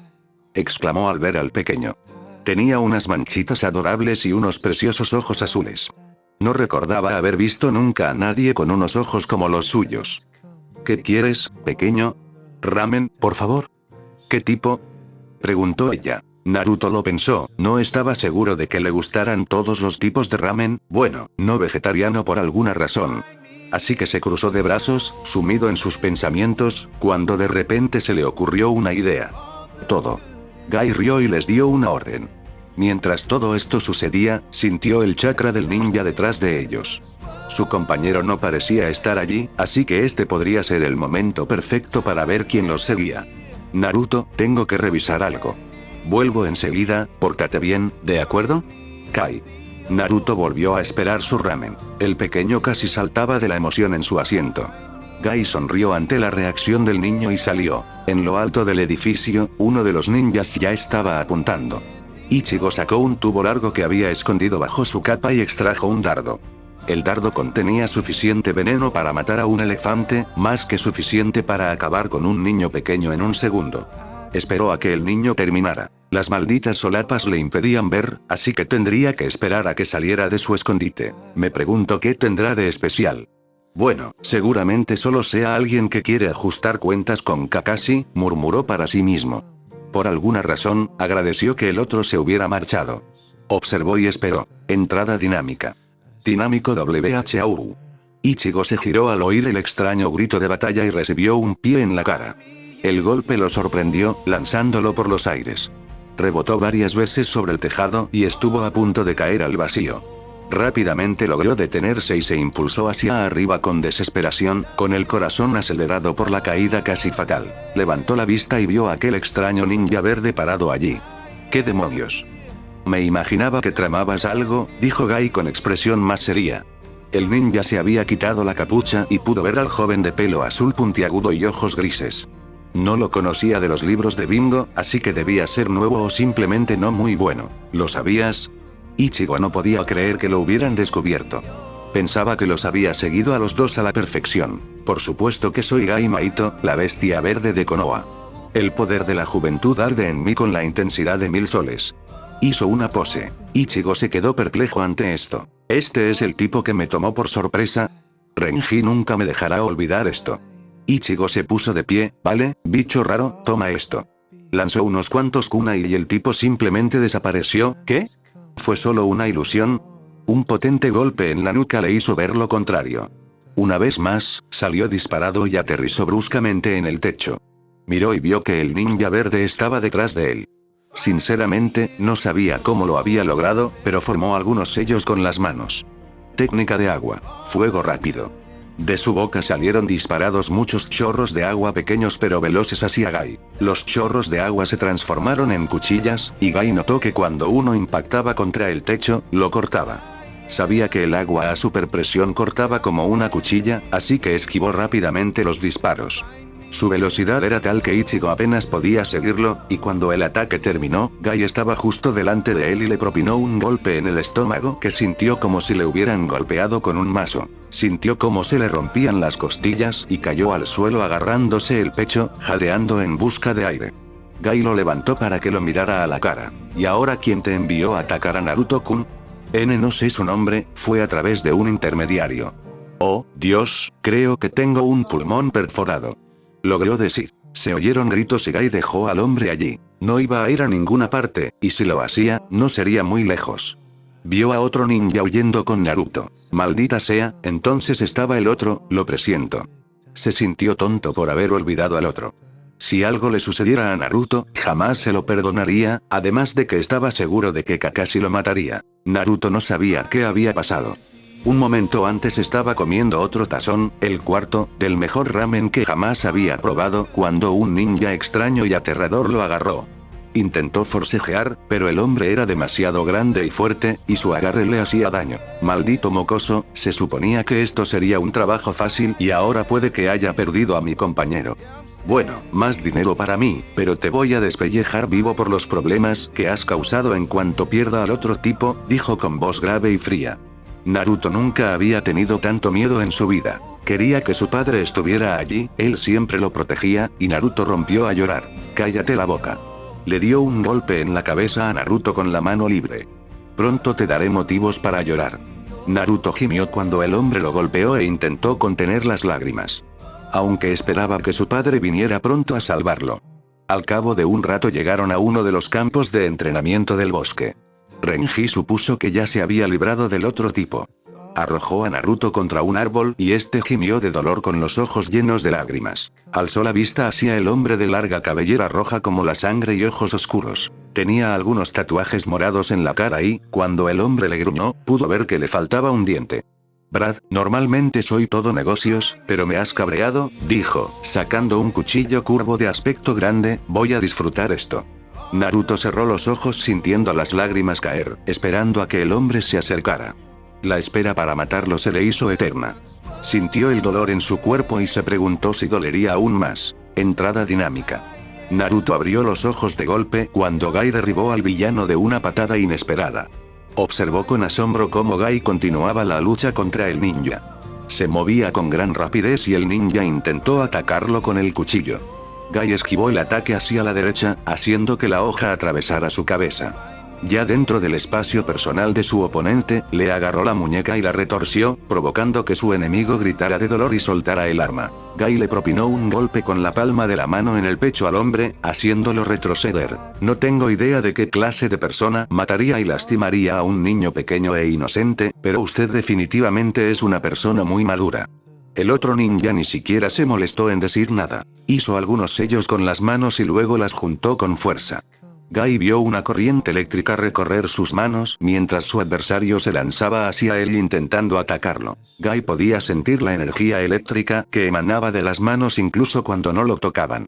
Exclamó al ver al pequeño. Tenía unas manchitas adorables y unos preciosos ojos azules. No recordaba haber visto nunca a nadie con unos ojos como los suyos. ¿Qué quieres, pequeño? ¿Ramen, por favor? ¿Qué tipo? Preguntó ella. Naruto lo pensó, no estaba seguro de que le gustaran todos los tipos de ramen, bueno, no vegetariano por alguna razón. Así que se cruzó de brazos, sumido en sus pensamientos, cuando de repente se le ocurrió una idea. Todo. Gai rió y les dio una orden. Mientras todo esto sucedía, sintió el chakra del ninja detrás de ellos. Su compañero no parecía estar allí, así que este podría ser el momento perfecto para ver quién los seguía. Naruto, tengo que revisar algo. Vuelvo enseguida, pórtate bien, ¿de acuerdo? Kai. Naruto volvió a esperar su ramen. El pequeño casi saltaba de la emoción en su asiento. Gai sonrió ante la reacción del niño y salió. En lo alto del edificio, uno de los ninjas ya estaba apuntando. Ichigo sacó un tubo largo que había escondido bajo su capa y extrajo un dardo. El dardo contenía suficiente veneno para matar a un elefante, más que suficiente para acabar con un niño pequeño en un segundo. Esperó a que el niño terminara. Las malditas solapas le impedían ver, así que tendría que esperar a que saliera de su escondite. Me pregunto qué tendrá de especial. Bueno, seguramente solo sea alguien que quiere ajustar cuentas con Kakashi, murmuró para sí mismo. Por alguna razón, agradeció que el otro se hubiera marchado. Observó y esperó. Entrada dinámica. Dinámico WHAU. Ichigo se giró al oír el extraño grito de batalla y recibió un pie en la cara. El golpe lo sorprendió, lanzándolo por los aires. Rebotó varias veces sobre el tejado y estuvo a punto de caer al vacío. Rápidamente logró detenerse y se impulsó hacia arriba con desesperación, con el corazón acelerado por la caída casi fatal. Levantó la vista y vio a aquel extraño ninja verde parado allí. ¿Qué demonios? Me imaginaba que tramabas algo, dijo Gai con expresión más seria. El ninja se había quitado la capucha y pudo ver al joven de pelo azul puntiagudo y ojos grises. No lo conocía de los libros de bingo, así que debía ser nuevo o simplemente no muy bueno. ¿Lo sabías? Ichigo no podía creer que lo hubieran descubierto. Pensaba que los había seguido a los dos a la perfección. Por supuesto que soy Gai Maito, la bestia verde de Konoha. El poder de la juventud arde en mí con la intensidad de 1000 soles. Hizo una pose. Ichigo se quedó perplejo ante esto. ¿Este es el tipo que me tomó por sorpresa? Renji nunca me dejará olvidar esto. Ichigo se puso de pie. Vale, bicho raro, toma esto. Lanzó unos cuantos kunai y el tipo simplemente desapareció. ¿Qué? ¿Fue solo una ilusión? Un potente golpe en la nuca le hizo ver lo contrario. Una vez más, salió disparado y aterrizó bruscamente en el techo. Miró y vio que el ninja verde estaba detrás de él. Sinceramente, no sabía cómo lo había logrado, pero formó algunos sellos con las manos. Técnica de agua. Fuego rápido. De su boca salieron disparados muchos chorros de agua pequeños pero veloces hacia Gai. Los chorros de agua se transformaron en cuchillas, y Gai notó que cuando uno impactaba contra el techo, lo cortaba. Sabía que el agua a superpresión cortaba como una cuchilla, así que esquivó rápidamente los disparos. Su velocidad era tal que Ichigo apenas podía seguirlo, y cuando el ataque terminó, Gai estaba justo delante de él y le propinó un golpe en el estómago que sintió como si le hubieran golpeado con un mazo. Sintió cómo se le rompían las costillas y cayó al suelo agarrándose el pecho, jadeando en busca de aire. Gai lo levantó para que lo mirara a la cara. ¿Y ahora quién te envió a atacar a Naruto-kun? No sé su nombre, fue a través de un intermediario. Oh, Dios, creo que tengo un pulmón perforado. Logró decir. Se oyeron gritos y Gai dejó al hombre allí. No iba a ir a ninguna parte, y si lo hacía, no sería muy lejos. Vio a otro ninja huyendo con Naruto. Maldita sea, entonces estaba el otro, lo presiento. Se sintió tonto por haber olvidado al otro. Si algo le sucediera a Naruto, jamás se lo perdonaría, además de que estaba seguro de que Kakashi lo mataría. Naruto no sabía qué había pasado. Un momento antes estaba comiendo otro tazón, el cuarto, del mejor ramen que jamás había probado, cuando un ninja extraño y aterrador lo agarró. Intentó forcejear, pero el hombre era demasiado grande y fuerte, y su agarre le hacía daño. Maldito mocoso, se suponía que esto sería un trabajo fácil y ahora puede que haya perdido a mi compañero. Bueno, más dinero para mí, pero te voy a despellejar vivo por los problemas que has causado en cuanto pierda al otro tipo, dijo con voz grave y fría. Naruto nunca había tenido tanto miedo en su vida. Quería que su padre estuviera allí, él siempre lo protegía, y Naruto rompió a llorar. Cállate la boca. Le dio un golpe en la cabeza a Naruto con la mano libre. Pronto te daré motivos para llorar. Naruto gimió cuando el hombre lo golpeó e intentó contener las lágrimas. Aunque esperaba que su padre viniera pronto a salvarlo. Al cabo de un rato llegaron a uno de los campos de entrenamiento del bosque. Renji supuso que ya se había librado del otro tipo. Arrojó a Naruto contra un árbol y este gimió de dolor con los ojos llenos de lágrimas. Alzó la vista hacia el hombre de larga cabellera roja como la sangre y ojos oscuros. Tenía algunos tatuajes morados en la cara y, cuando el hombre le gruñó, pudo ver que le faltaba un diente. Brad, normalmente soy todo negocios, pero me has cabreado, dijo, sacando un cuchillo curvo de aspecto grande, voy a disfrutar esto. Naruto cerró los ojos sintiendo las lágrimas caer, esperando a que el hombre se acercara. La espera para matarlo se le hizo eterna. Sintió el dolor en su cuerpo y se preguntó si dolería aún más. Entrada dinámica. Naruto abrió los ojos de golpe cuando Gai derribó al villano de una patada inesperada. Observó con asombro cómo Gai continuaba la lucha contra el ninja. Se movía con gran rapidez y el ninja intentó atacarlo con el cuchillo. Gai esquivó el ataque hacia la derecha, haciendo que la hoja atravesara su cabeza. Ya dentro del espacio personal de su oponente, le agarró la muñeca y la retorció, provocando que su enemigo gritara de dolor y soltara el arma. Gai le propinó un golpe con la palma de la mano en el pecho al hombre, haciéndolo retroceder. No tengo idea de qué clase de persona mataría y lastimaría a un niño pequeño e inocente, pero usted definitivamente es una persona muy madura. El otro ninja ni siquiera se molestó en decir nada. Hizo algunos sellos con las manos y luego las juntó con fuerza. Gai vio una corriente eléctrica recorrer sus manos mientras su adversario se lanzaba hacia él intentando atacarlo. Gai podía sentir la energía eléctrica que emanaba de las manos incluso cuando no lo tocaban.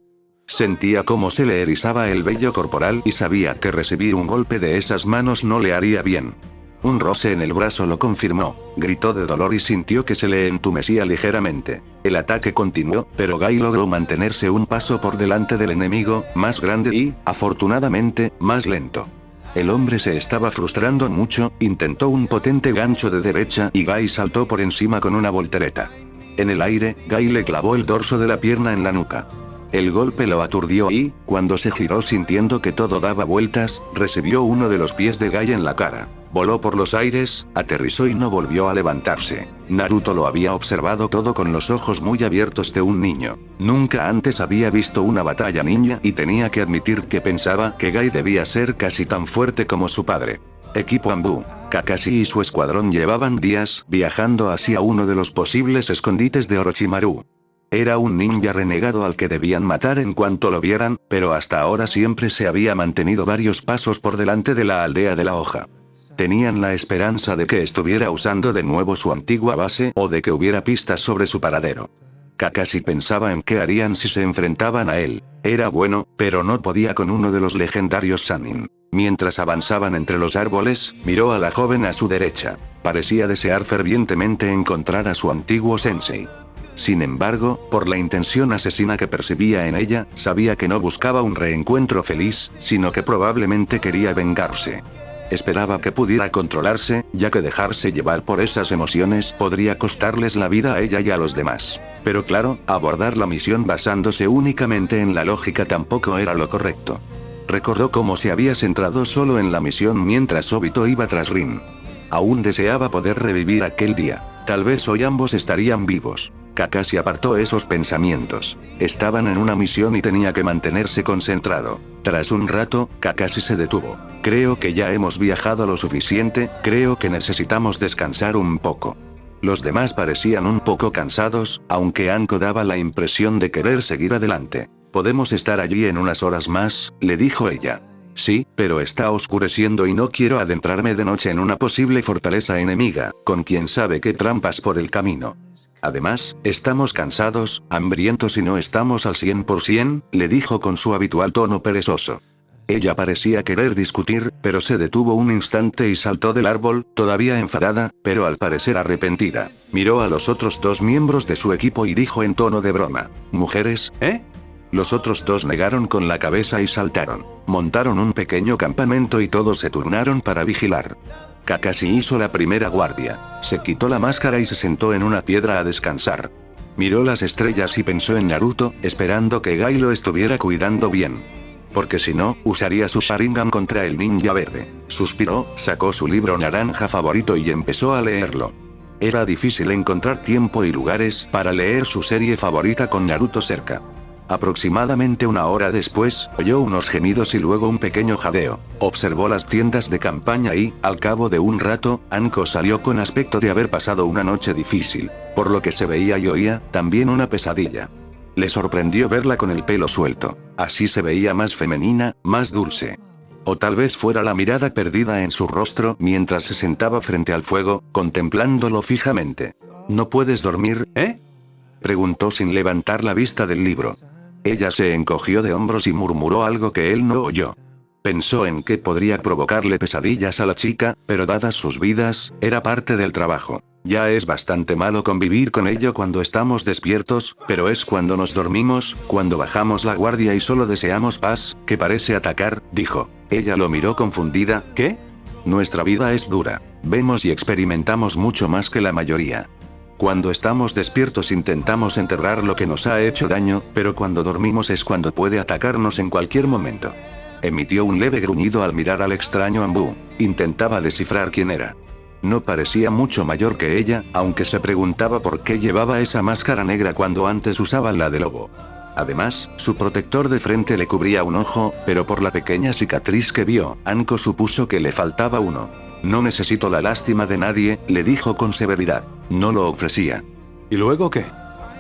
Sentía cómo se le erizaba el vello corporal y sabía que recibir un golpe de esas manos no le haría bien. Un roce en el brazo lo confirmó, gritó de dolor y sintió que se le entumecía ligeramente. El ataque continuó, pero Gai logró mantenerse un paso por delante del enemigo, más grande y, afortunadamente, más lento. El hombre se estaba frustrando mucho, intentó un potente gancho de derecha y Gai saltó por encima con una voltereta. En el aire, Gai le clavó el dorso de la pierna en la nuca. El golpe lo aturdió y, cuando se giró sintiendo que todo daba vueltas, recibió uno de los pies de Gai en la cara. Voló por los aires, aterrizó y no volvió a levantarse. Naruto lo había observado todo con los ojos muy abiertos de un niño. Nunca antes había visto una batalla ninja y tenía que admitir que pensaba que Gai debía ser casi tan fuerte como su padre. Equipo Anbu. Kakashi y su escuadrón llevaban días viajando hacia uno de los posibles escondites de Orochimaru. Era un ninja renegado al que debían matar en cuanto lo vieran, pero hasta ahora siempre se había mantenido varios pasos por delante de la aldea de la hoja. Tenían la esperanza de que estuviera usando de nuevo su antigua base o de que hubiera pistas sobre su paradero. Kakashi pensaba en qué harían si se enfrentaban a él. Era bueno, pero no podía con uno de los legendarios Sannin. Mientras avanzaban entre los árboles, miró a la joven a su derecha. Parecía desear fervientemente encontrar a su antiguo sensei. Sin embargo, por la intención asesina que percibía en ella, sabía que no buscaba un reencuentro feliz, sino que probablemente quería vengarse. Esperaba que pudiera controlarse, ya que dejarse llevar por esas emociones podría costarles la vida a ella y a los demás. Pero claro, abordar la misión basándose únicamente en la lógica tampoco era lo correcto. Recordó cómo se había centrado solo en la misión mientras Obito iba tras Rin. Aún deseaba poder revivir aquel día. Tal vez hoy ambos estarían vivos. Kakashi apartó esos pensamientos. Estaban en una misión y tenía que mantenerse concentrado. Tras un rato, Kakashi se detuvo. Creo que ya hemos viajado lo suficiente, creo que necesitamos descansar un poco. Los demás parecían un poco cansados, aunque Anko daba la impresión de querer seguir adelante. Podemos estar allí en unas horas más, le dijo ella. Sí, pero está oscureciendo y no quiero adentrarme de noche en una posible fortaleza enemiga, con quien sabe qué trampas por el camino. Además, estamos cansados, hambrientos y no estamos al 100%, le dijo con su habitual tono perezoso. Ella parecía querer discutir, pero se detuvo un instante y saltó del árbol, todavía enfadada, pero al parecer arrepentida. Miró a los otros dos miembros de su equipo y dijo en tono de broma: ¿Mujeres, eh? Los otros dos negaron con la cabeza y saltaron. Montaron un pequeño campamento y todos se turnaron para vigilar. Kakashi hizo la primera guardia. Se quitó la máscara y se sentó en una piedra a descansar. Miró las estrellas y pensó en Naruto, esperando que Gai lo estuviera cuidando bien. Porque si no, usaría su Sharingan contra el ninja verde. Suspiró, sacó su libro naranja favorito y empezó a leerlo. Era difícil encontrar tiempo y lugares para leer su serie favorita con Naruto cerca. Aproximadamente una hora después, oyó unos gemidos y luego un pequeño jadeo. Observó las tiendas de campaña y, al cabo de un rato, Anko salió con aspecto de haber pasado una noche difícil. Por lo que se veía y oía, también una pesadilla. Le sorprendió verla con el pelo suelto. Así se veía más femenina, más dulce. O tal vez fuera la mirada perdida en su rostro mientras se sentaba frente al fuego, contemplándolo fijamente. ¿No puedes dormir, eh? Preguntó sin levantar la vista del libro. Ella se encogió de hombros y murmuró algo que él no oyó. Pensó en que podría provocarle pesadillas a la chica, pero dadas sus vidas, era parte del trabajo. Ya es bastante malo convivir con ello cuando estamos despiertos, pero es cuando nos dormimos, cuando bajamos la guardia y solo deseamos paz, que parece atacar, dijo. Ella lo miró confundida. ¿Qué? Nuestra vida es dura. Vemos y experimentamos mucho más que la mayoría. Cuando estamos despiertos intentamos enterrar lo que nos ha hecho daño, pero cuando dormimos es cuando puede atacarnos en cualquier momento. Emitió un leve gruñido al mirar al extraño Anbu. Intentaba descifrar quién era. No parecía mucho mayor que ella, aunque se preguntaba por qué llevaba esa máscara negra cuando antes usaba la de lobo. Además, su protector de frente le cubría un ojo, pero por la pequeña cicatriz que vio, Anko supuso que le faltaba uno. No necesito la lástima de nadie, le dijo con severidad. No lo ofrecía. ¿Y luego qué?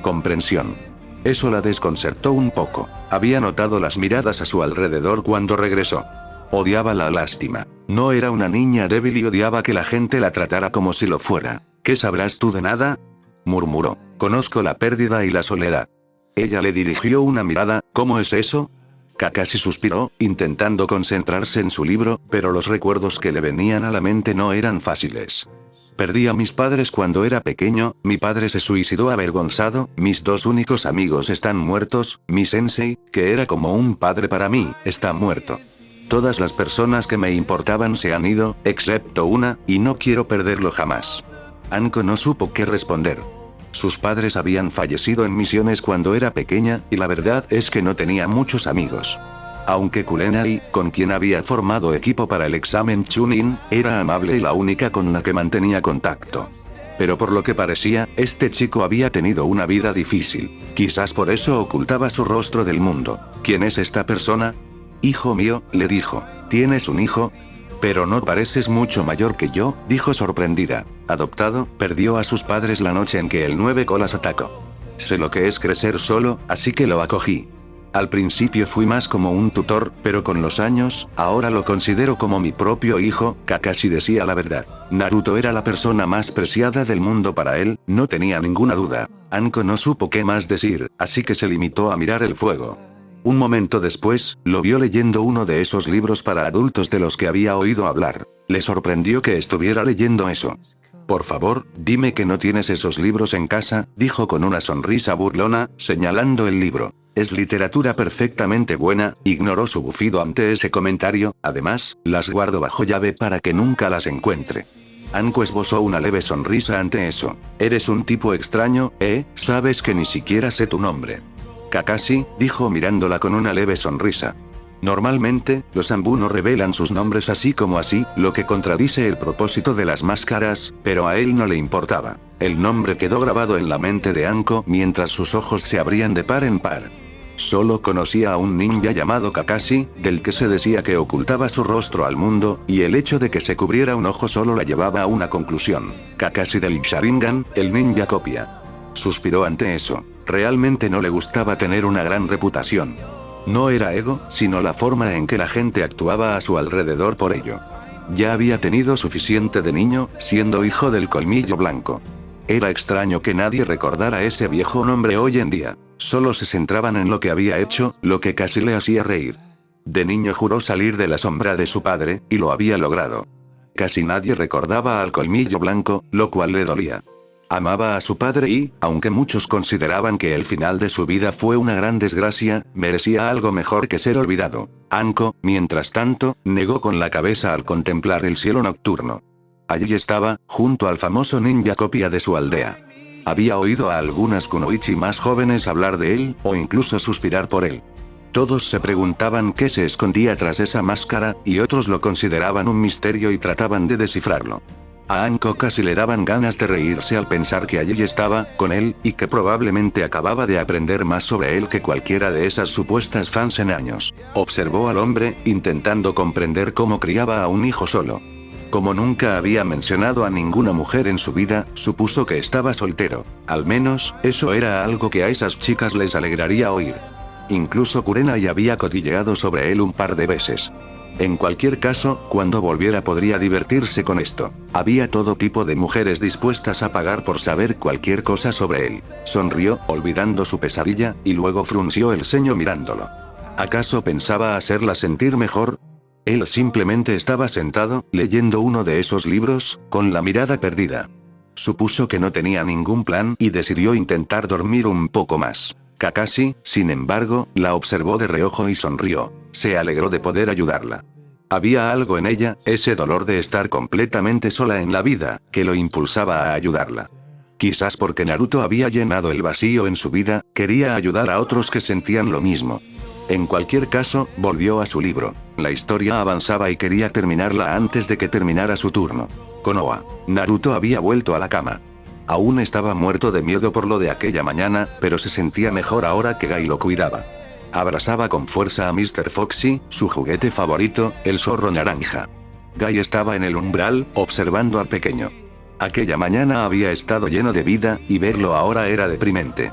Comprensión. Eso la desconcertó un poco. Había notado las miradas a su alrededor cuando regresó. Odiaba la lástima. No era una niña débil y odiaba que la gente la tratara como si lo fuera. ¿Qué sabrás tú de nada? Murmuró. Conozco la pérdida y la soledad. Ella le dirigió una mirada. ¿Cómo es eso? Kakashi suspiró, intentando concentrarse en su libro, pero los recuerdos que le venían a la mente no eran fáciles. Perdí a mis padres cuando era pequeño, mi padre se suicidó avergonzado, mis dos únicos amigos están muertos, mi sensei, que era como un padre para mí, está muerto. Todas las personas que me importaban se han ido, excepto una, y no quiero perderlo jamás. Anko no supo qué responder. Sus padres habían fallecido en misiones cuando era pequeña, y la verdad es que no tenía muchos amigos. Aunque Kurenai, con quien había formado equipo para el examen Chunin, era amable y la única con la que mantenía contacto. Pero por lo que parecía, este chico había tenido una vida difícil. Quizás por eso ocultaba su rostro del mundo. ¿Quién es esta persona? Hijo mío, le dijo. ¿Tienes un hijo? Pero no pareces mucho mayor que yo, dijo sorprendida. Adoptado, perdió a sus padres la noche en que el 9 colas atacó. Sé lo que es crecer solo, así que lo acogí. Al principio fui más como un tutor, pero con los años, ahora lo considero como mi propio hijo. Kakashi decía la verdad. Naruto era la persona más preciada del mundo para él, no tenía ninguna duda. Anko no supo qué más decir, así que se limitó a mirar el fuego. Un momento después, lo vio leyendo uno de esos libros para adultos de los que había oído hablar. Le sorprendió que estuviera leyendo eso. Por favor, dime que no tienes esos libros en casa, dijo con una sonrisa burlona, señalando el libro. Es literatura perfectamente buena, ignoró su bufido ante ese comentario, además, las guardo bajo llave para que nunca las encuentre. Anko esbozó una leve sonrisa ante eso. Eres un tipo extraño, sabes que ni siquiera sé tu nombre. Kakashi, dijo mirándola con una leve sonrisa. Normalmente, los Anbu no revelan sus nombres así como así, lo que contradice el propósito de las máscaras, pero a él no le importaba. El nombre quedó grabado en la mente de Anko mientras sus ojos se abrían de par en par. Solo conocía a un ninja llamado Kakashi, del que se decía que ocultaba su rostro al mundo, y el hecho de que se cubriera un ojo solo la llevaba a una conclusión. Kakashi del Sharingan, el ninja copia. Suspiró ante eso. Realmente no le gustaba tener una gran reputación. No era ego, sino la forma en que la gente actuaba a su alrededor por ello. Ya había tenido suficiente de niño, siendo hijo del colmillo blanco. Era extraño que nadie recordara ese viejo nombre hoy en día. Solo se centraban en lo que había hecho, lo que casi le hacía reír. De niño juró salir de la sombra de su padre, y lo había logrado. Casi nadie recordaba al colmillo blanco, lo cual le dolía. Amaba a su padre y, aunque muchos consideraban que el final de su vida fue una gran desgracia, merecía algo mejor que ser olvidado. Anko, mientras tanto, negó con la cabeza al contemplar el cielo nocturno. Allí estaba, junto al famoso ninja copia de su aldea. Había oído a algunas kunoichi más jóvenes hablar de él, o incluso suspirar por él. Todos se preguntaban qué se escondía tras esa máscara, y otros lo consideraban un misterio y trataban de descifrarlo. A Anko casi le daban ganas de reírse al pensar que allí estaba, con él, y que probablemente acababa de aprender más sobre él que cualquiera de esas supuestas fans en años. Observó al hombre, intentando comprender cómo criaba a un hijo solo. Como nunca había mencionado a ninguna mujer en su vida, supuso que estaba soltero. Al menos, eso era algo que a esas chicas les alegraría oír. Incluso Kurenai había cotilleado sobre él un par de veces. En cualquier caso, cuando volviera podría divertirse con esto. Había todo tipo de mujeres dispuestas a pagar por saber cualquier cosa sobre él. Sonrió, olvidando su pesadilla, y luego frunció el ceño mirándolo. ¿Acaso pensaba hacerla sentir mejor? Él simplemente estaba sentado, leyendo uno de esos libros, con la mirada perdida. Supuso que no tenía ningún plan y decidió intentar dormir un poco más. Kakashi, sin embargo, la observó de reojo y sonrió. Se alegró de poder ayudarla. Había algo en ella, ese dolor de estar completamente sola en la vida, que lo impulsaba a ayudarla. Quizás porque Naruto había llenado el vacío en su vida, quería ayudar a otros que sentían lo mismo. En cualquier caso, volvió a su libro. La historia avanzaba y quería terminarla antes de que terminara su turno. Konoha. Naruto había vuelto a la cama. Aún estaba muerto de miedo por lo de aquella mañana, pero se sentía mejor ahora que Gai lo cuidaba. Abrazaba con fuerza a Mr. Foxy, su juguete favorito, el zorro naranja. Gai estaba en el umbral, observando al pequeño. Aquella mañana había estado lleno de vida, y verlo ahora era deprimente.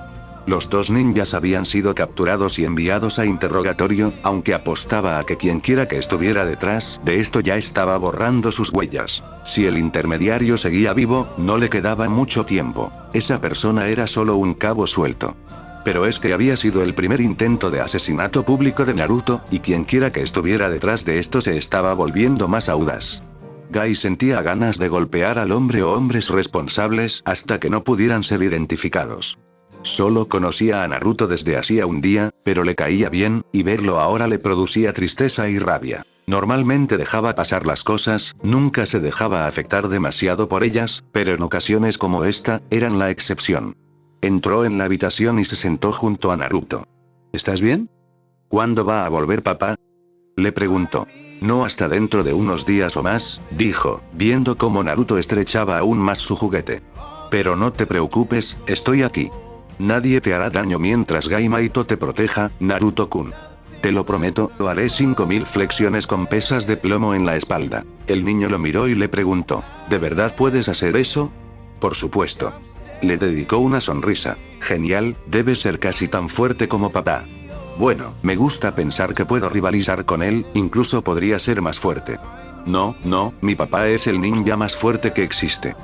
Los dos ninjas habían sido capturados y enviados a interrogatorio, aunque apostaba a que quienquiera que estuviera detrás de esto ya estaba borrando sus huellas. Si el intermediario seguía vivo, no le quedaba mucho tiempo. Esa persona era solo un cabo suelto. Pero este había sido el primer intento de asesinato público de Naruto, y quienquiera que estuviera detrás de esto se estaba volviendo más audaz. Gai sentía ganas de golpear al hombre o hombres responsables hasta que no pudieran ser identificados. Solo conocía a Naruto desde hacía un día, pero le caía bien, y verlo ahora le producía tristeza y rabia. Normalmente dejaba pasar las cosas, nunca se dejaba afectar demasiado por ellas, pero en ocasiones como esta, eran la excepción. Entró en la habitación y se sentó junto a Naruto. ¿Estás bien? ¿Cuándo va a volver papá? Le preguntó. No hasta dentro de unos días o más, dijo, viendo cómo Naruto estrechaba aún más su juguete. Pero no te preocupes, estoy aquí. Nadie te hará daño mientras Gai Maito te proteja, Naruto-kun. Te lo prometo, lo haré 5000 flexiones con pesas de plomo en la espalda. El niño lo miró y le preguntó, ¿de verdad puedes hacer eso? Por supuesto. Le dedicó una sonrisa. Genial, debes ser casi tan fuerte como papá. Bueno, me gusta pensar que puedo rivalizar con él, incluso podría ser más fuerte. No, mi papá es el ninja más fuerte que existe.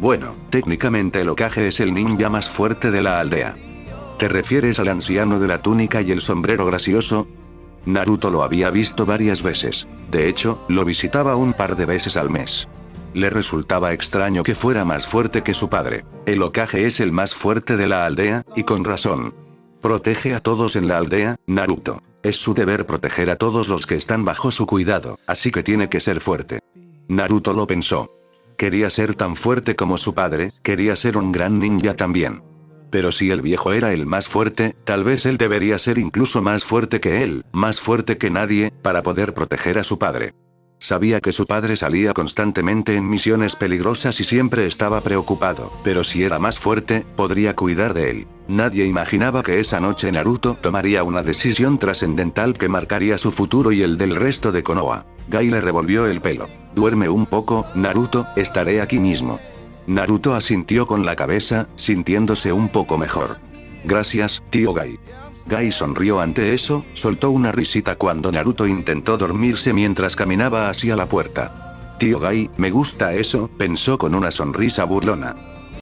Bueno, técnicamente el Hokage es el ninja más fuerte de la aldea. ¿Te refieres al anciano de la túnica y el sombrero gracioso? Naruto lo había visto varias veces. De hecho, lo visitaba un par de veces al mes. Le resultaba extraño que fuera más fuerte que su padre. El Hokage es el más fuerte de la aldea, y con razón. Protege a todos en la aldea, Naruto. Es su deber proteger a todos los que están bajo su cuidado, así que tiene que ser fuerte. Naruto lo pensó. Quería ser tan fuerte como su padre, quería ser un gran ninja también. Pero si el viejo era el más fuerte, tal vez él debería ser incluso más fuerte que él, más fuerte que nadie, para poder proteger a su padre. Sabía que su padre salía constantemente en misiones peligrosas y siempre estaba preocupado, pero si era más fuerte, podría cuidar de él. Nadie imaginaba que esa noche Naruto tomaría una decisión trascendental que marcaría su futuro y el del resto de Konoha. Gai le revolvió el pelo. Duerme un poco, Naruto, estaré aquí mismo. Naruto asintió con la cabeza, sintiéndose un poco mejor. Gracias, tío Gai. Gai sonrió ante eso, soltó una risita cuando Naruto intentó dormirse mientras caminaba hacia la puerta. Tío Gai, me gusta eso, pensó con una sonrisa burlona.